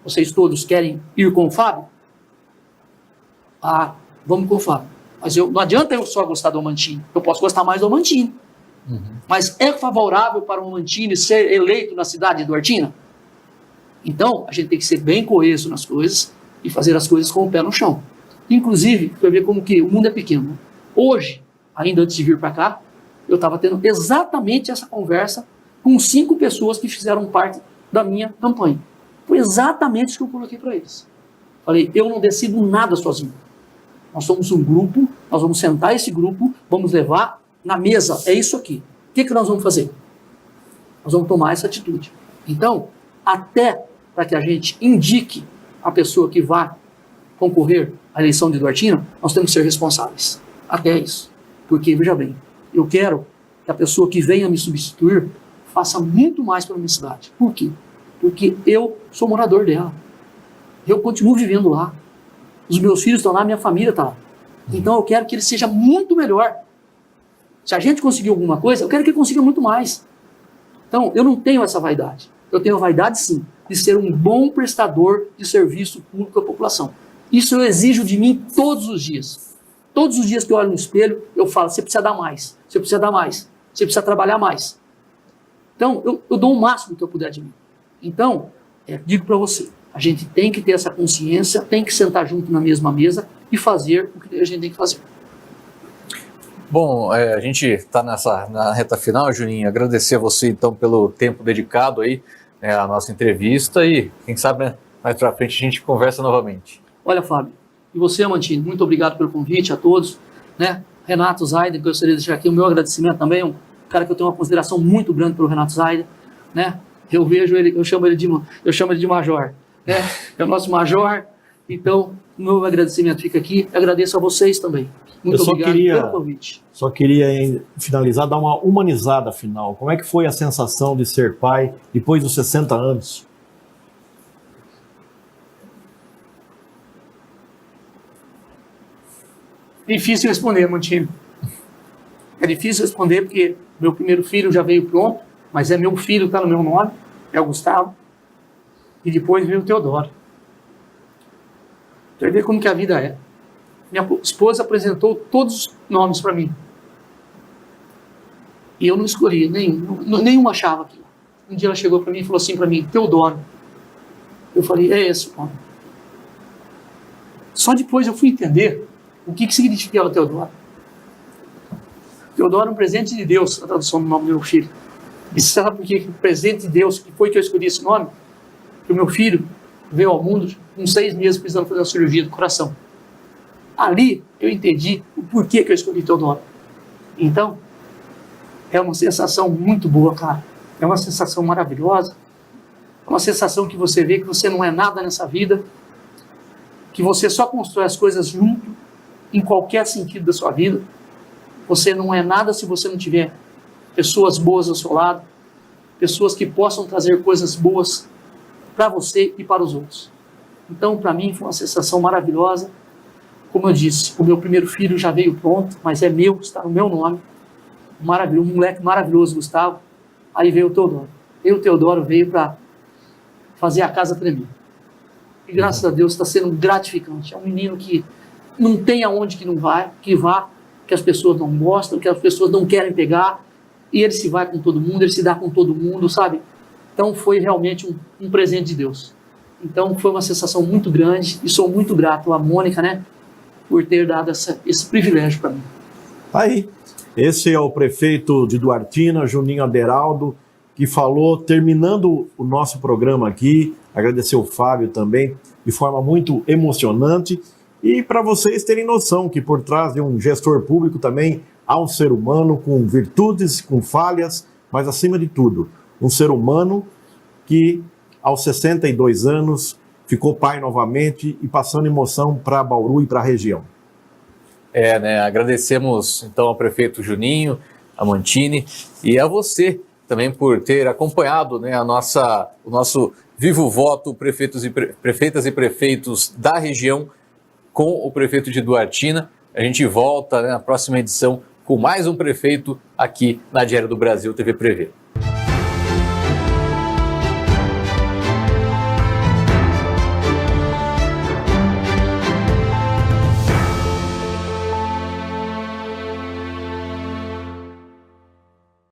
Vocês todos querem ir com o Fábio? Vamos com o Fábio. Mas não adianta eu só gostar do Amantini. Eu posso gostar mais do Amantini. Mas é favorável para o Amantini ser eleito na cidade de Hortina? Então, a gente tem que ser bem coeso nas coisas e fazer as coisas com o pé no chão. Inclusive, para ver como que o mundo é pequeno. Hoje, ainda antes de vir para cá, eu estava tendo exatamente essa conversa com 5 pessoas que fizeram parte da minha campanha. Foi exatamente isso que eu coloquei para eles. Falei, eu não decido nada sozinho. Nós somos um grupo, nós vamos sentar esse grupo, vamos levar na mesa, é isso aqui. O que nós vamos fazer? Nós vamos tomar essa atitude. Então, até para que a gente indique a pessoa que vai concorrer à eleição de Duartina, nós temos que ser responsáveis. Até isso. Porque, veja bem, eu quero que a pessoa que venha me substituir faça muito mais pela minha cidade. Por quê? Porque eu sou morador dela. Eu continuo vivendo lá. Os meus filhos estão lá, minha família está lá. Então eu quero que ele seja muito melhor. Se a gente conseguir alguma coisa, eu quero que ele consiga muito mais. Então, eu não tenho essa vaidade. Eu tenho a vaidade, sim, de ser um bom prestador de serviço público à população. Isso eu exijo de mim todos os dias. Todos os dias que eu olho no espelho, eu falo, você precisa dar mais, você precisa dar mais, você precisa trabalhar mais. Então, eu dou o máximo que eu puder de mim. Então, digo para você, a gente tem que ter essa consciência, tem que sentar junto na mesma mesa e fazer o que a gente tem que fazer. Bom, a gente está na reta final, Juninho. Agradecer a você, então, pelo tempo dedicado aí à nossa entrevista e, quem sabe, né, mais para frente a gente conversa novamente. Olha, Fábio, e você, Amantini, muito obrigado pelo convite a todos. Né? Renato Zaida, que eu gostaria de deixar aqui o meu agradecimento também, um cara que eu tenho uma consideração muito grande pelo Renato Zaida. Né? Eu vejo ele, eu chamo ele de major. Né? É o nosso major. Então, o meu agradecimento fica aqui. Agradeço a vocês também. Muito obrigado pelo convite. Só queria finalizar, dar uma humanizada final. Como é que foi a sensação de ser pai depois dos 60 anos? Difícil responder, Amantini. É difícil responder porque meu primeiro filho já veio pronto, mas é meu filho, está no meu nome, é o Gustavo. E depois veio o Teodoro. Você vai ver como que a vida é. Minha esposa apresentou todos os nomes para mim. E eu não escolhi, nenhuma achava aquilo. Um dia ela chegou para mim e falou assim para mim, Teodoro. Eu falei, é esse o nome. Só depois eu fui entender o que significava Teodoro. Teodoro é um presente de Deus, a tradução do nome do meu filho. E você sabe por que o presente de Deus, que foi que eu escolhi esse nome? Porque o meu filho veio ao mundo com 6 meses precisando fazer uma cirurgia do coração. Ali eu entendi o porquê que eu escolhi Teodoro. Então, é uma sensação muito boa, cara. É uma sensação maravilhosa. É uma sensação que você vê que você não é nada nessa vida, que você só constrói as coisas junto, em qualquer sentido da sua vida. Você não é nada se você não tiver pessoas boas ao seu lado, pessoas que possam trazer coisas boas para você e para os outros. Então, para mim, foi uma sensação maravilhosa. Como eu disse, o meu primeiro filho já veio pronto, mas é meu, está no meu nome. Maravilhoso, um moleque maravilhoso, Gustavo. Aí veio o Teodoro. E o Teodoro veio para fazer a casa tremer. E graças a Deus está sendo gratificante. É um menino que não tem aonde que não vai, que as pessoas não gostam, que as pessoas não querem pegar. E ele se vai com todo mundo, ele se dá com todo mundo, sabe? Então foi realmente um presente de Deus. Então foi uma sensação muito grande e sou muito grato à Mônica, né? Por ter dado esse privilégio para mim. Aí, esse é o prefeito de Duartina, Juninho Aderaldo, que falou, terminando o nosso programa aqui, agradecer o Fábio também, de forma muito emocionante, e para vocês terem noção que por trás de um gestor público também há um ser humano com virtudes, com falhas, mas acima de tudo, um ser humano que aos 62 anos ficou pai novamente e passando emoção para Bauru e para a região. Agradecemos então ao prefeito Juninho, a Mantini e a você também por ter acompanhado, né, o nosso Vivo Voto, prefeitas e prefeitos da região com o prefeito de Duartina. A gente volta, né, na próxima edição com mais um prefeito aqui na Diário do Brasil TV Prevê.